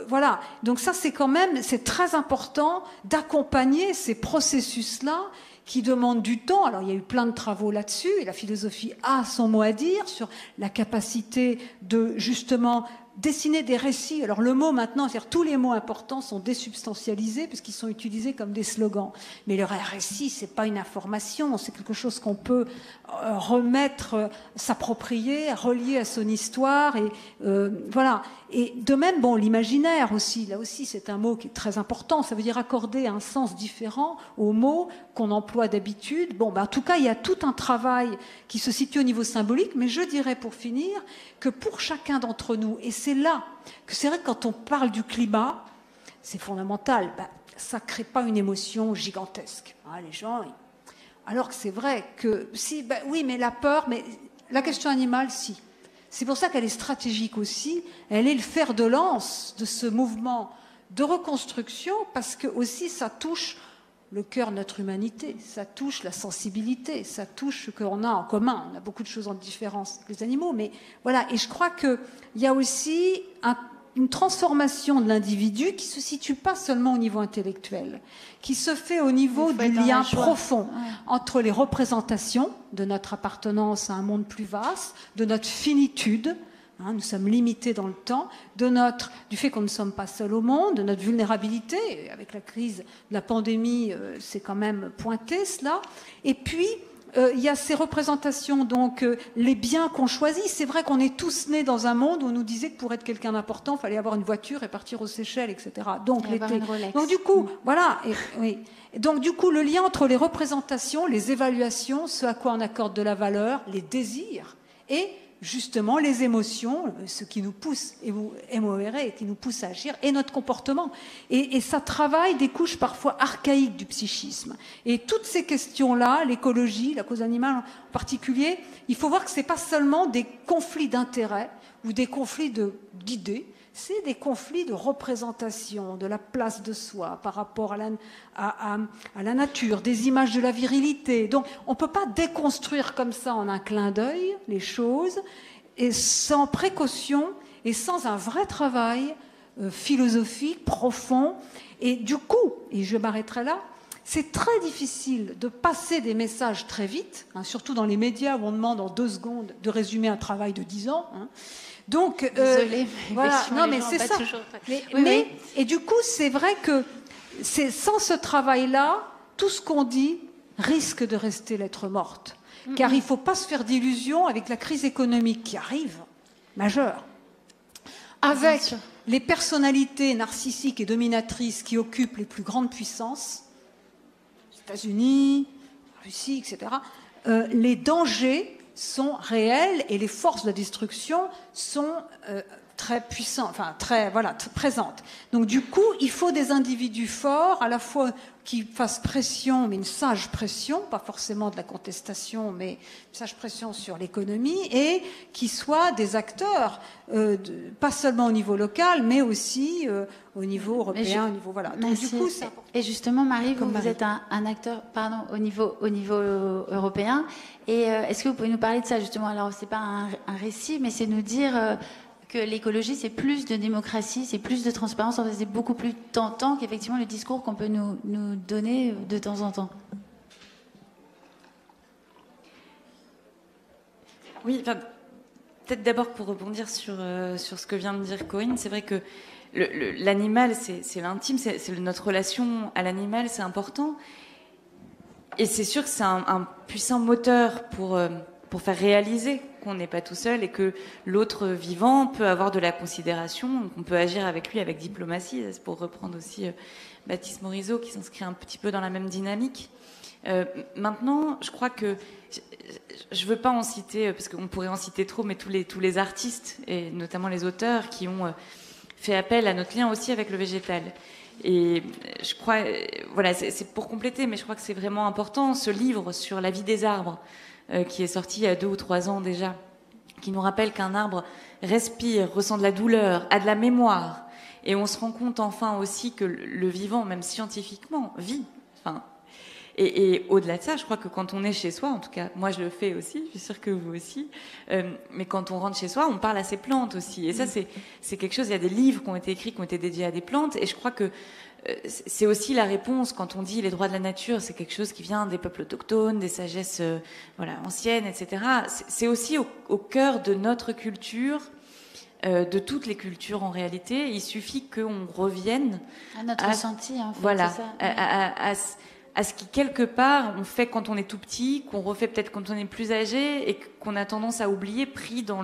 Voilà. Donc ça, c'est très important d'accompagner ces processus-là qui demandent du temps. Alors, il y a eu plein de travaux là-dessus, et la philosophie a son mot à dire sur la capacité de, justement, dessiner des récits. Alors le mot maintenant, c'est-à-dire tous les mots importants sont désubstantialisés puisqu'ils sont utilisés comme des slogans. Mais le récit, c'est pas une information, c'est quelque chose qu'on peut remettre, s'approprier, relier à son histoire. Et voilà. Et de même, l'imaginaire aussi. Là aussi, c'est un mot qui est très important. Ça veut dire accorder un sens différent aux mots qu'on emploie d'habitude. En tout cas, il y a tout un travail qui se situe au niveau symbolique. Mais je dirais, pour finir, que pour chacun d'entre nous, et c'est là que c'est vrai que quand on parle du climat, c'est fondamental, ça ne crée pas une émotion gigantesque. Les gens, alors que c'est vrai que, oui, mais la peur, mais la question animale, si. C'est pour ça qu'elle est stratégique aussi, elle est le fer de lance de ce mouvement de reconstruction, parce que aussi ça touche le cœur de notre humanité, ça touche la sensibilité, ça touche ce qu'on a en commun. On a beaucoup de choses en différence avec les animaux, mais voilà. Et je crois qu'il y a aussi une transformation de l'individu qui ne se situe pas seulement au niveau intellectuel, qui se fait au niveau du lien profond entre les représentations de notre appartenance à un monde plus vaste, de notre finitude. Nous sommes limités dans le temps, du fait qu'on ne sommes pas seuls au monde, de notre vulnérabilité. Avec la crise de la pandémie, c'est quand même pointé cela. Et puis, il y a ces représentations, donc les biens qu'on choisit. C'est vrai qu'on est tous nés dans un monde où on nous disait que pour être quelqu'un d'important, il fallait avoir une voiture et partir aux Seychelles, etc. Donc, donc du coup, voilà. Donc du coup, le lien entre les représentations, les évaluations, ce à quoi on accorde de la valeur, les désirs et justement les émotions, ce qui nous pousse, et vous verrez, qui nous pousse à agir, et notre comportement. Et ça travaille des couches parfois archaïques du psychisme. Et toutes ces questions-là, l'écologie, la cause animale en particulier, il faut voir que ce n'est pas seulement des conflits d'intérêts ou des conflits d'idées, c'est des conflits de représentation, de la place de soi par rapport à la nature, des images de la virilité. Donc on ne peut pas déconstruire comme ça en un clin d'œil les choses, et sans précaution et sans un vrai travail philosophique, profond. Et du coup, et je m'arrêterai là, c'est très difficile de passer des messages très vite, surtout dans les médias où on demande en 2 secondes de résumer un travail de 10 ans. Donc, désolée, voilà. Non, mais c'est ça. Et du coup, c'est vrai que sans ce travail-là, tout ce qu'on dit risque de rester lettre morte. car il ne faut pas se faire d'illusions avec la crise économique qui arrive, majeure, avec les personnalités narcissiques et dominatrices qui occupent les plus grandes puissances, les États-Unis, Russie, etc., les dangers sont réels et les forces de destruction sont très puissantes, enfin très présentes. Donc du coup, il faut des individus forts, à la fois qui fassent pression, mais une sage pression, pas forcément de la contestation, mais une sage pression sur l'économie, et qui soient des acteurs, pas seulement au niveau local, mais aussi au niveau européen, au niveau voilà. Donc du coup, c'est important. Et justement, Marie, vous êtes un acteur, au niveau européen. Et est-ce que vous pouvez nous parler de ça justement? Alors, c'est pas un récit, mais c'est nous dire que l'écologie, c'est plus de démocratie, c'est plus de transparence. En fait, c'est beaucoup plus tentant qu'effectivement le discours qu'on peut nous donner de temps en temps. Oui, peut-être d'abord pour rebondir sur ce que vient de dire Corinne, c'est vrai que l'animal, c'est l'intime, c'est notre relation à l'animal, c'est important. Et c'est sûr que c'est un puissant moteur pour faire réaliser qu'on n'est pas tout seul et que l'autre vivant peut avoir de la considération, qu'on peut agir avec lui avec diplomatie. C'est pour reprendre aussi Baptiste Morisot qui s'inscrit un petit peu dans la même dynamique. Maintenant, je crois que je veux pas en citer, parce qu'on pourrait en citer trop, mais tous les artistes, et notamment les auteurs, qui ont fait appel à notre lien aussi avec le végétal. Et je crois, voilà, c'est pour compléter, mais je crois que c'est vraiment important, ce livre sur la vie des arbres, qui est sorti il y a 2 ou 3 ans déjà, qui nous rappelle qu'un arbre respire, ressent de la douleur, a de la mémoire. Et on se rend compte enfin aussi que le vivant, même scientifiquement, vit. Enfin, et au-delà de ça, je crois que quand on est chez soi, en tout cas, moi je le fais aussi, je suis sûre que vous aussi, mais quand on rentre chez soi, on parle à ses plantes aussi. Et ça, c'est quelque chose, il y a des livres qui ont été écrits, qui ont été dédiés à des plantes, et je crois que c'est aussi la réponse quand on dit les droits de la nature, c'est quelque chose qui vient des peuples autochtones, des sagesses anciennes, etc. C'est aussi au cœur de notre culture, de toutes les cultures en réalité. Il suffit qu'on revienne à notre ressenti, en fait. Voilà, c'est ça. à ce qui quelque part on fait quand on est tout petit, qu'on refait peut-être quand on est plus âgé et qu'on a tendance à oublier, pris dans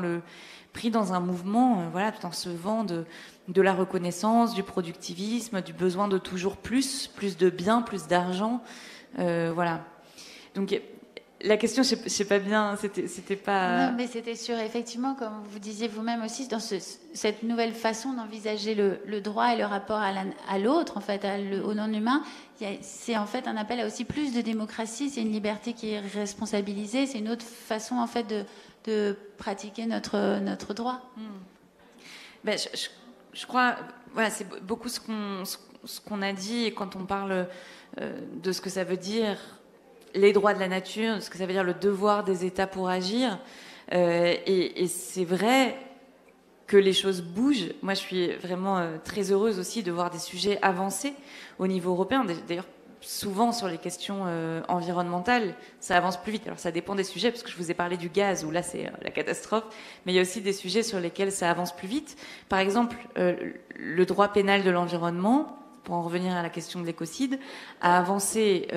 un mouvement, dans ce vent de la reconnaissance, du productivisme, du besoin de toujours plus de biens, plus d'argent, voilà. Donc la question, je sais pas bien, c'était pas... Non, mais c'était sûr, effectivement, comme vous disiez vous-même aussi, dans cette nouvelle façon d'envisager le droit et le rapport à l'autre, en fait, au non-humain, c'est en fait un appel à aussi plus de démocratie, c'est une liberté qui est responsabilisée, c'est une autre façon, en fait, de pratiquer notre droit. Ben, je crois, voilà, c'est beaucoup ce qu'on a dit, et quand on parle de ce que ça veut dire les droits de la nature, de ce que ça veut dire le devoir des États pour agir, et c'est vrai que les choses bougent. Moi, je suis vraiment très heureuse aussi de voir des sujets avancer au niveau européen. D'ailleurs, souvent sur les questions environnementales, ça avance plus vite. Alors ça dépend des sujets, parce que je vous ai parlé du gaz, où là c'est la catastrophe, mais il y a aussi des sujets sur lesquels ça avance plus vite. Par exemple, le droit pénal de l'environnement, pour en revenir à la question de l'écocide, a avancé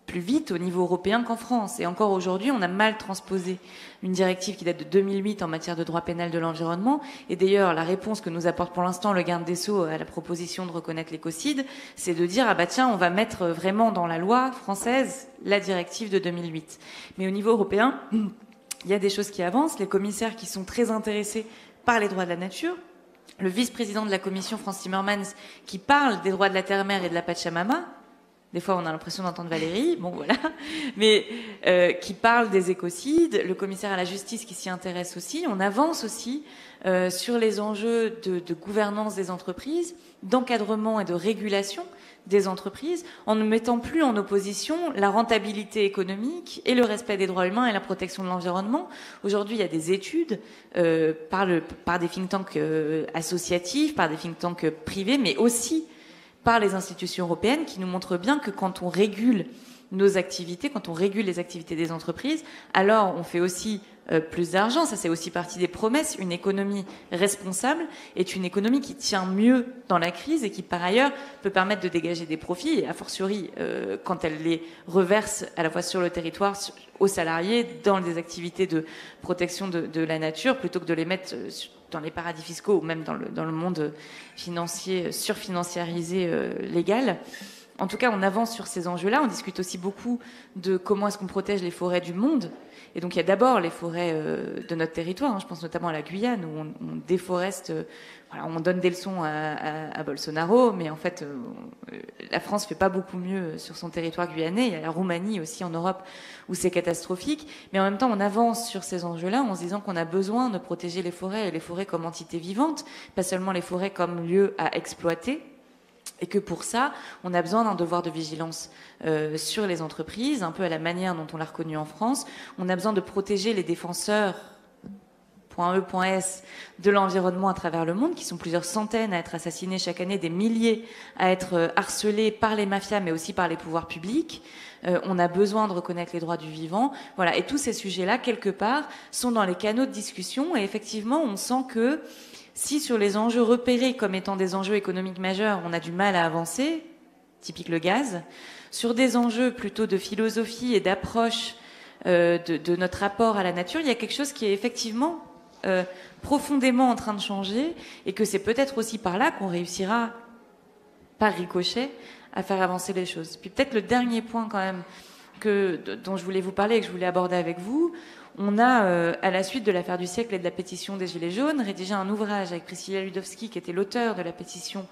plus vite au niveau européen qu'en France. Et encore aujourd'hui, on a mal transposé une directive qui date de 2008 en matière de droit pénal de l'environnement. Et d'ailleurs, la réponse que nous apporte pour l'instant le garde des Sceaux à la proposition de reconnaître l'écocide, c'est de dire, ah bah tiens, on va mettre vraiment dans la loi française la directive de 2008. Mais au niveau européen, il y a des choses qui avancent. Les commissaires qui sont très intéressés par les droits de la nature, le vice-président de la commission, Frans Timmermans, qui parle des droits de la terre-mer et de la Pachamama. Des fois, on a l'impression d'entendre Valérie, bon voilà, mais qui parle des écocides, le commissaire à la justice qui s'y intéresse aussi. On avance aussi sur les enjeux de gouvernance des entreprises, d'encadrement et de régulation des entreprises, en ne mettant plus en opposition la rentabilité économique et le respect des droits humains et la protection de l'environnement. Aujourd'hui, il y a des études par des think tanks associatifs, par des think tanks privés, mais aussi par les institutions européennes, qui nous montrent bien que quand on régule nos activités, quand on régule les activités des entreprises, alors on fait aussi plus d'argent. Ça, c'est aussi partie des promesses. Une économie responsable est une économie qui tient mieux dans la crise et qui, par ailleurs, peut permettre de dégager des profits, et a fortiori, quand elle les reverse à la fois sur le territoire, aux salariés, dans des activités de protection de la nature, plutôt que de les mettre dans les paradis fiscaux ou même dans le monde financier, surfinanciarisé, légal. En tout cas, on avance sur ces enjeux-là. On discute aussi beaucoup de comment est-ce qu'on protège les forêts du monde. Et donc, il y a d'abord les forêts de notre territoire. Je pense notamment à la Guyane, où on déforeste. Voilà, on donne des leçons à Bolsonaro, mais en fait, la France fait pas beaucoup mieux sur son territoire guyanais. Il y a la Roumanie aussi en Europe, où c'est catastrophique. Mais en même temps, on avance sur ces enjeux-là en se disant qu'on a besoin de protéger les forêts, et les forêts comme entités vivantes, pas seulement les forêts comme lieu à exploiter. Et que pour ça, on a besoin d'un devoir de vigilance sur les entreprises, un peu à la manière dont on l'a reconnu en France. On a besoin de protéger les défenseurs .E.S de l'environnement à travers le monde, qui sont plusieurs centaines à être assassinés chaque année, des milliers à être harcelés par les mafias, mais aussi par les pouvoirs publics. On a besoin de reconnaître les droits du vivant. Voilà. Et tous ces sujets-là, quelque part, sont dans les canaux de discussion. Et effectivement, on sent que si sur les enjeux repérés comme étant des enjeux économiques majeurs, on a du mal à avancer, typique le gaz, sur des enjeux plutôt de philosophie et d'approche de notre rapport à la nature, il y a quelque chose qui est effectivement profondément en train de changer, et que c'est peut-être aussi par là qu'on réussira, par ricochet, à faire avancer les choses. Puis peut-être le dernier point quand même dont je voulais vous parler et que je voulais aborder avec vous, on a, à la suite de l'affaire du siècle et de la pétition des Gilets jaunes, rédigé un ouvrage avec Priscilla Ludowski, qui était l'auteur de la pétition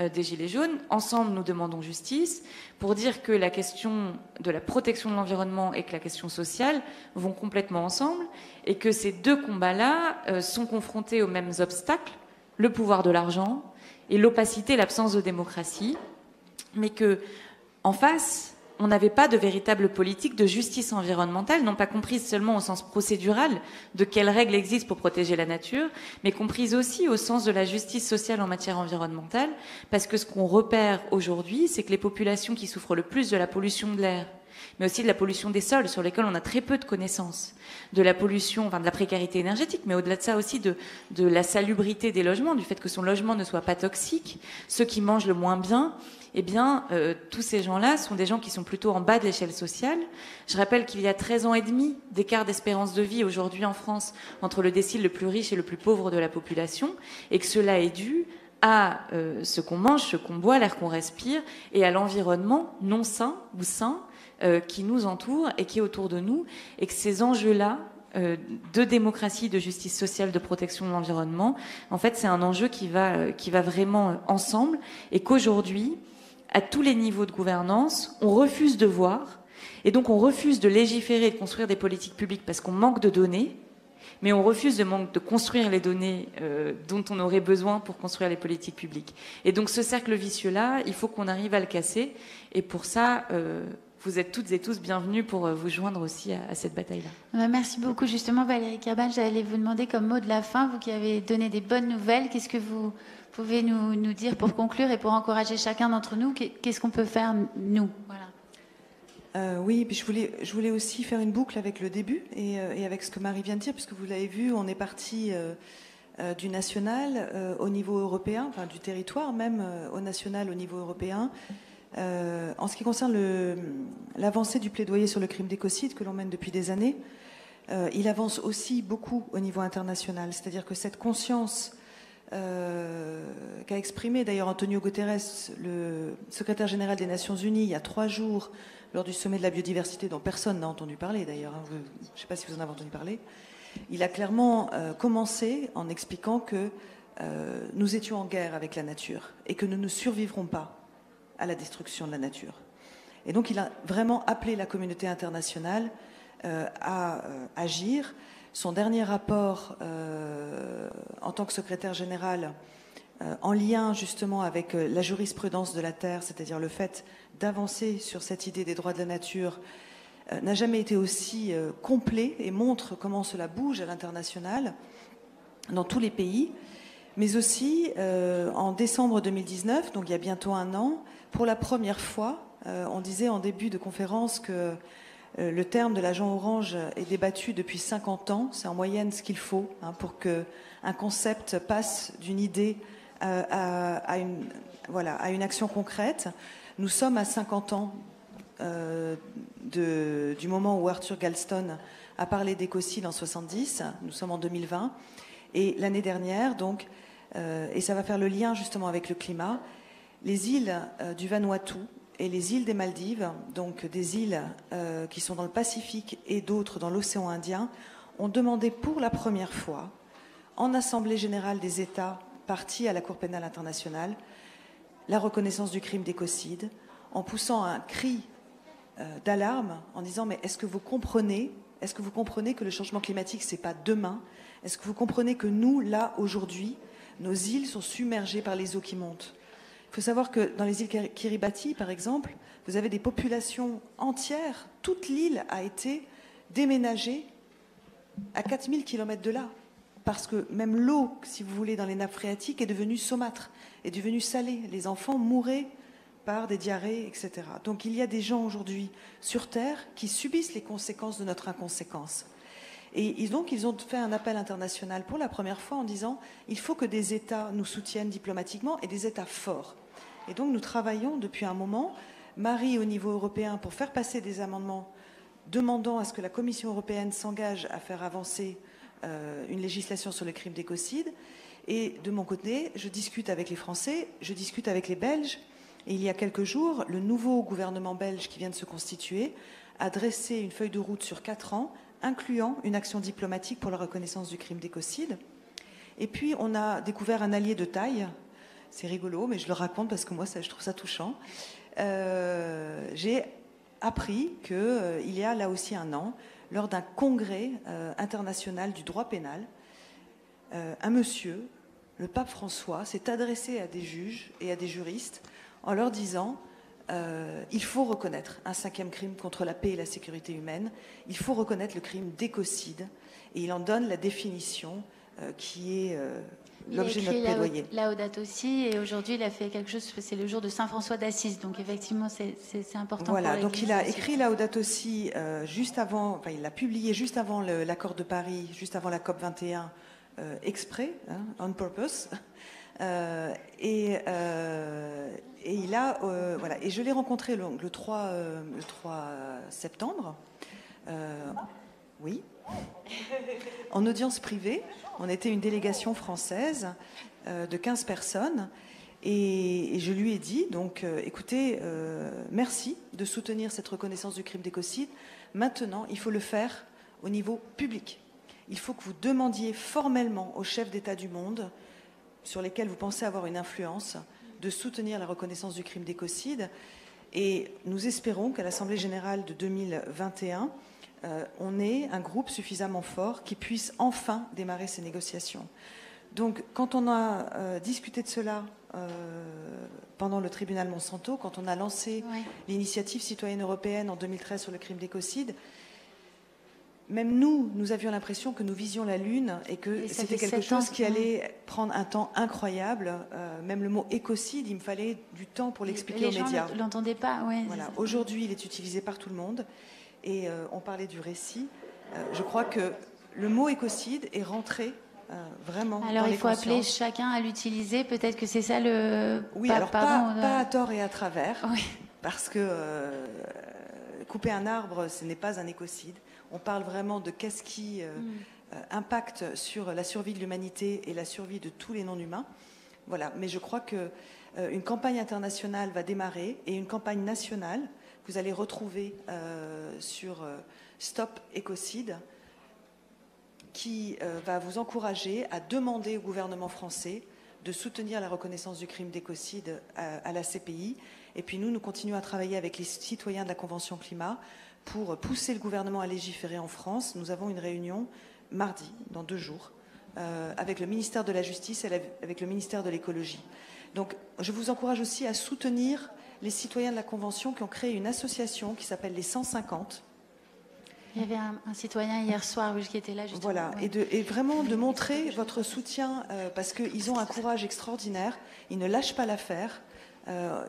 des Gilets jaunes. Ensemble, nous demandons justice, pour dire que la question de la protection de l'environnement et que la question sociale vont complètement ensemble, et que ces deux combats-là sont confrontés aux mêmes obstacles, le pouvoir de l'argent et l'opacité, l'absence de démocratie, mais que, en face, on n'avait pas de véritable politique de justice environnementale, non pas comprise seulement au sens procédural de quelles règles existent pour protéger la nature, mais comprise aussi au sens de la justice sociale en matière environnementale, parce que ce qu'on repère aujourd'hui, c'est que les populations qui souffrent le plus de la pollution de l'air, mais aussi de la pollution des sols, sur lesquels on a très peu de connaissances, de la pollution, enfin de la précarité énergétique, mais au-delà de ça aussi de la salubrité des logements, du fait que son logement ne soit pas toxique, ceux qui mangent le moins bien, eh bien, tous ces gens-là sont des gens qui sont plutôt en bas de l'échelle sociale. Je rappelle qu'il y a 13 ans et demi d'écart d'espérance de vie aujourd'hui en France entre le décile le plus riche et le plus pauvre de la population, et que cela est dû à ce qu'on mange, ce qu'on boit, l'air qu'on respire, et à l'environnement non sain ou sain qui nous entoure et qui est autour de nous, et que ces enjeux-là de démocratie, de justice sociale, de protection de l'environnement, en fait, c'est un enjeu qui va vraiment ensemble, et qu'aujourd'hui, à tous les niveaux de gouvernance, on refuse de voir, et donc on refuse de légiférer et de construire des politiques publiques parce qu'on manque de données, mais on refuse de construire les données dont on aurait besoin pour construire les politiques publiques. Et donc ce cercle vicieux-là, il faut qu'on arrive à le casser, et pour ça, vous êtes toutes et tous bienvenus pour vous joindre aussi à cette bataille-là. Merci beaucoup. Justement, Valérie Cabane, j'allais vous demander comme mot de la fin, vous qui avez donné des bonnes nouvelles, qu'est-ce que vous pouvez nous dire pour conclure et pour encourager chacun d'entre nous? Qu'est-ce qu'on peut faire, nous? Voilà. Oui, puis je voulais aussi faire une boucle avec le début et avec ce que Marie vient de dire, puisque vous l'avez vu, on est parti du national au niveau européen, enfin du territoire même au national au niveau européen. En ce qui concerne l'avancée du plaidoyer sur le crime d'écocide que l'on mène depuis des années, il avance aussi beaucoup au niveau international. C'est-à-dire que cette conscience qu'a exprimée d'ailleurs Antonio Guterres, le secrétaire général des Nations Unies, il y a 3 jours, lors du sommet de la biodiversité, dont personne n'a entendu parler d'ailleurs, hein, je ne sais pas si vous en avez entendu parler, il a clairement commencé en expliquant que nous étions en guerre avec la nature et que nous ne survivrons pas à la destruction de la nature. Et donc il a vraiment appelé la communauté internationale à agir. Son dernier rapport en tant que secrétaire général, en lien justement avec la jurisprudence de la Terre, c'est-à-dire le fait d'avancer sur cette idée des droits de la nature, n'a jamais été aussi complet et montre comment cela bouge à l'international, dans tous les pays. Mais aussi, en décembre 2019, donc il y a bientôt 1 an, pour la première fois, on disait en début de conférence que Le terme de l'agent orange est débattu depuis 50 ans. C'est en moyenne ce qu'il faut pour qu'un concept passe d'une idée à une action concrète. Nous sommes à 50 ans du moment où Arthur Galston a parlé d'écocide en 70. Nous sommes en 2020. Et l'année dernière, donc, et ça va faire le lien justement avec le climat, les îles du Vanuatu et les îles des Maldives, donc des îles qui sont dans le Pacifique et d'autres dans l'océan Indien, ont demandé pour la première fois, en Assemblée générale des États partis à la Cour pénale internationale, la reconnaissance du crime d'écocide, en poussant un cri d'alarme, en disant mais est-ce que vous comprenez que le changement climatique c'est pas demain? Est-ce que vous comprenez que nous, là, aujourd'hui, nos îles sont submergées par les eaux qui montent? Il faut savoir que dans les îles Kiribati, par exemple, vous avez des populations entières. Toute l'île a été déménagée à 4000 km de là. Parce que même l'eau, si vous voulez, dans les nappes phréatiques est devenue saumâtre, est devenue salée. Les enfants mouraient par des diarrhées, etc. Donc il y a des gens aujourd'hui sur Terre qui subissent les conséquences de notre inconséquence. Et donc, ils ont fait un appel international pour la première fois en disant il faut que des États nous soutiennent diplomatiquement et des États forts. Et donc, nous travaillons depuis un moment, Marie au niveau européen, pour faire passer des amendements demandant à ce que la Commission européenne s'engage à faire avancer une législation sur le crime d'écocide. Et de mon côté, je discute avec les Français, je discute avec les Belges. Et il y a quelques jours, le nouveau gouvernement belge qui vient de se constituer a dressé une feuille de route sur 4 ans incluant une action diplomatique pour la reconnaissance du crime d'écocide. Et puis, on a découvert un allié de taille. C'est rigolo, mais je le raconte parce que moi, je trouve ça touchant. J'ai appris qu'il y a là aussi un an, lors d'un congrès international du droit pénal, un monsieur, le pape François, s'est adressé à des juges et à des juristes en leur disant il faut reconnaître un 5e crime contre la paix et la sécurité humaine. Il faut reconnaître le crime d'écocide. Et il en donne la définition qui est l'objet de notre plaidoyer. Laudato Si, et aujourd'hui il a fait quelque chose, c'est le jour de Saint François d'Assise. Donc effectivement c'est important. Voilà, donc il a écrit Laudato Si juste avant, enfin il l'a publié juste avant l'accord de Paris, juste avant la COP 21, exprès, on purpose. Et il a voilà, et je l'ai rencontré le 3 septembre, oui, en audience privée. On était une délégation française de 15 personnes et je lui ai dit donc écoutez, merci de soutenir cette reconnaissance du crime d'écocide. Maintenant, il faut le faire au niveau public. Il faut que vous demandiez formellement aux chefs d'État du monde sur lesquels vous pensez avoir une influence, de soutenir la reconnaissance du crime d'écocide. Et nous espérons qu'à l'Assemblée générale de 2021, on ait un groupe suffisamment fort qui puisse enfin démarrer ces négociations. Donc, quand on a discuté de cela pendant le tribunal Monsanto, quand on a lancé l'initiative citoyenne européenne en 2013 sur le crime d'écocide, même nous avions l'impression que nous visions la Lune et que c'était quelque chose qui allait prendre un temps incroyable. Même le mot écocide, il me fallait du temps pour l'expliquer aux médias. Les gens ne l'entendaient pas. Ouais, voilà. Aujourd'hui, il est utilisé par tout le monde. Et on parlait du récit. Je crois que le mot écocide est rentré vraiment alors dans les il faut consciences. appeler chacun à l'utiliser. Peut-être que c'est ça le... Oui, alors pas à tort et à travers. Oui. Parce que couper un arbre, ce n'est pas un écocide. On parle vraiment de qu'est-ce qui impacte sur la survie de l'humanité et la survie de tous les non-humains. Voilà. Mais je crois qu'une campagne internationale va démarrer et une campagne nationale, vous allez retrouver sur Stop Écocide, qui va vous encourager à demander au gouvernement français de soutenir la reconnaissance du crime d'écocide à la CPI. Et puis nous continuons à travailler avec les citoyens de la Convention climat pour pousser le gouvernement à légiférer en France. Nous avons une réunion mardi, dans 2 jours, avec le ministère de la Justice et avec le ministère de l'Écologie. Donc je vous encourage aussi à soutenir les citoyens de la Convention qui ont créé une association qui s'appelle les 150. Il y avait un citoyen hier soir qui était là justement. Voilà, ouais. et vraiment de montrer votre soutien parce qu'ils ont un courage extraordinaire, ils ne lâchent pas l'affaire.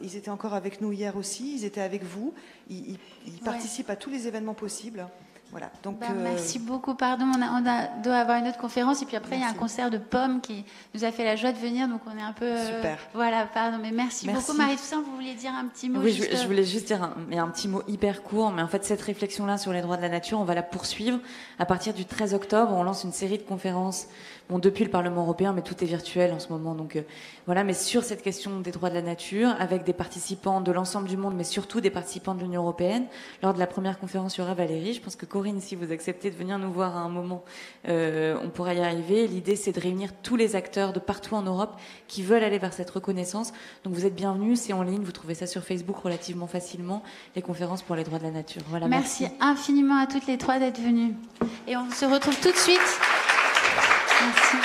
Ils étaient encore avec nous hier aussi, ils étaient avec vous. Ils participent à tous les événements possibles. Voilà. Donc, merci beaucoup. Pardon, on doit avoir une autre conférence. Et puis après, il y a un concert de pommes qui nous a fait la joie de venir. Donc, on est un peu... Super. Voilà, pardon. Mais merci beaucoup. Marie-Toussaint, vous vouliez dire un petit mot? Oui, je voulais juste dire un petit mot hyper court. Mais en fait, cette réflexion-là sur les droits de la nature, on va la poursuivre. À partir du 13 octobre, on lance une série de conférences. Bon, depuis le Parlement européen, mais tout est virtuel en ce moment. Donc voilà, mais sur cette question des droits de la nature, avec des participants de l'ensemble du monde, mais surtout des participants de l'Union européenne. Lors de la première conférence, il y aura Valérie. Je pense que Corinne, si vous acceptez de venir nous voir à un moment, on pourra y arriver. L'idée, c'est de réunir tous les acteurs de partout en Europe qui veulent aller vers cette reconnaissance. Donc vous êtes bienvenus, c'est en ligne, vous trouvez ça sur Facebook relativement facilement, les conférences pour les droits de la nature. Voilà, merci infiniment à toutes les trois d'être venues. Et on se retrouve tout de suite. Merci.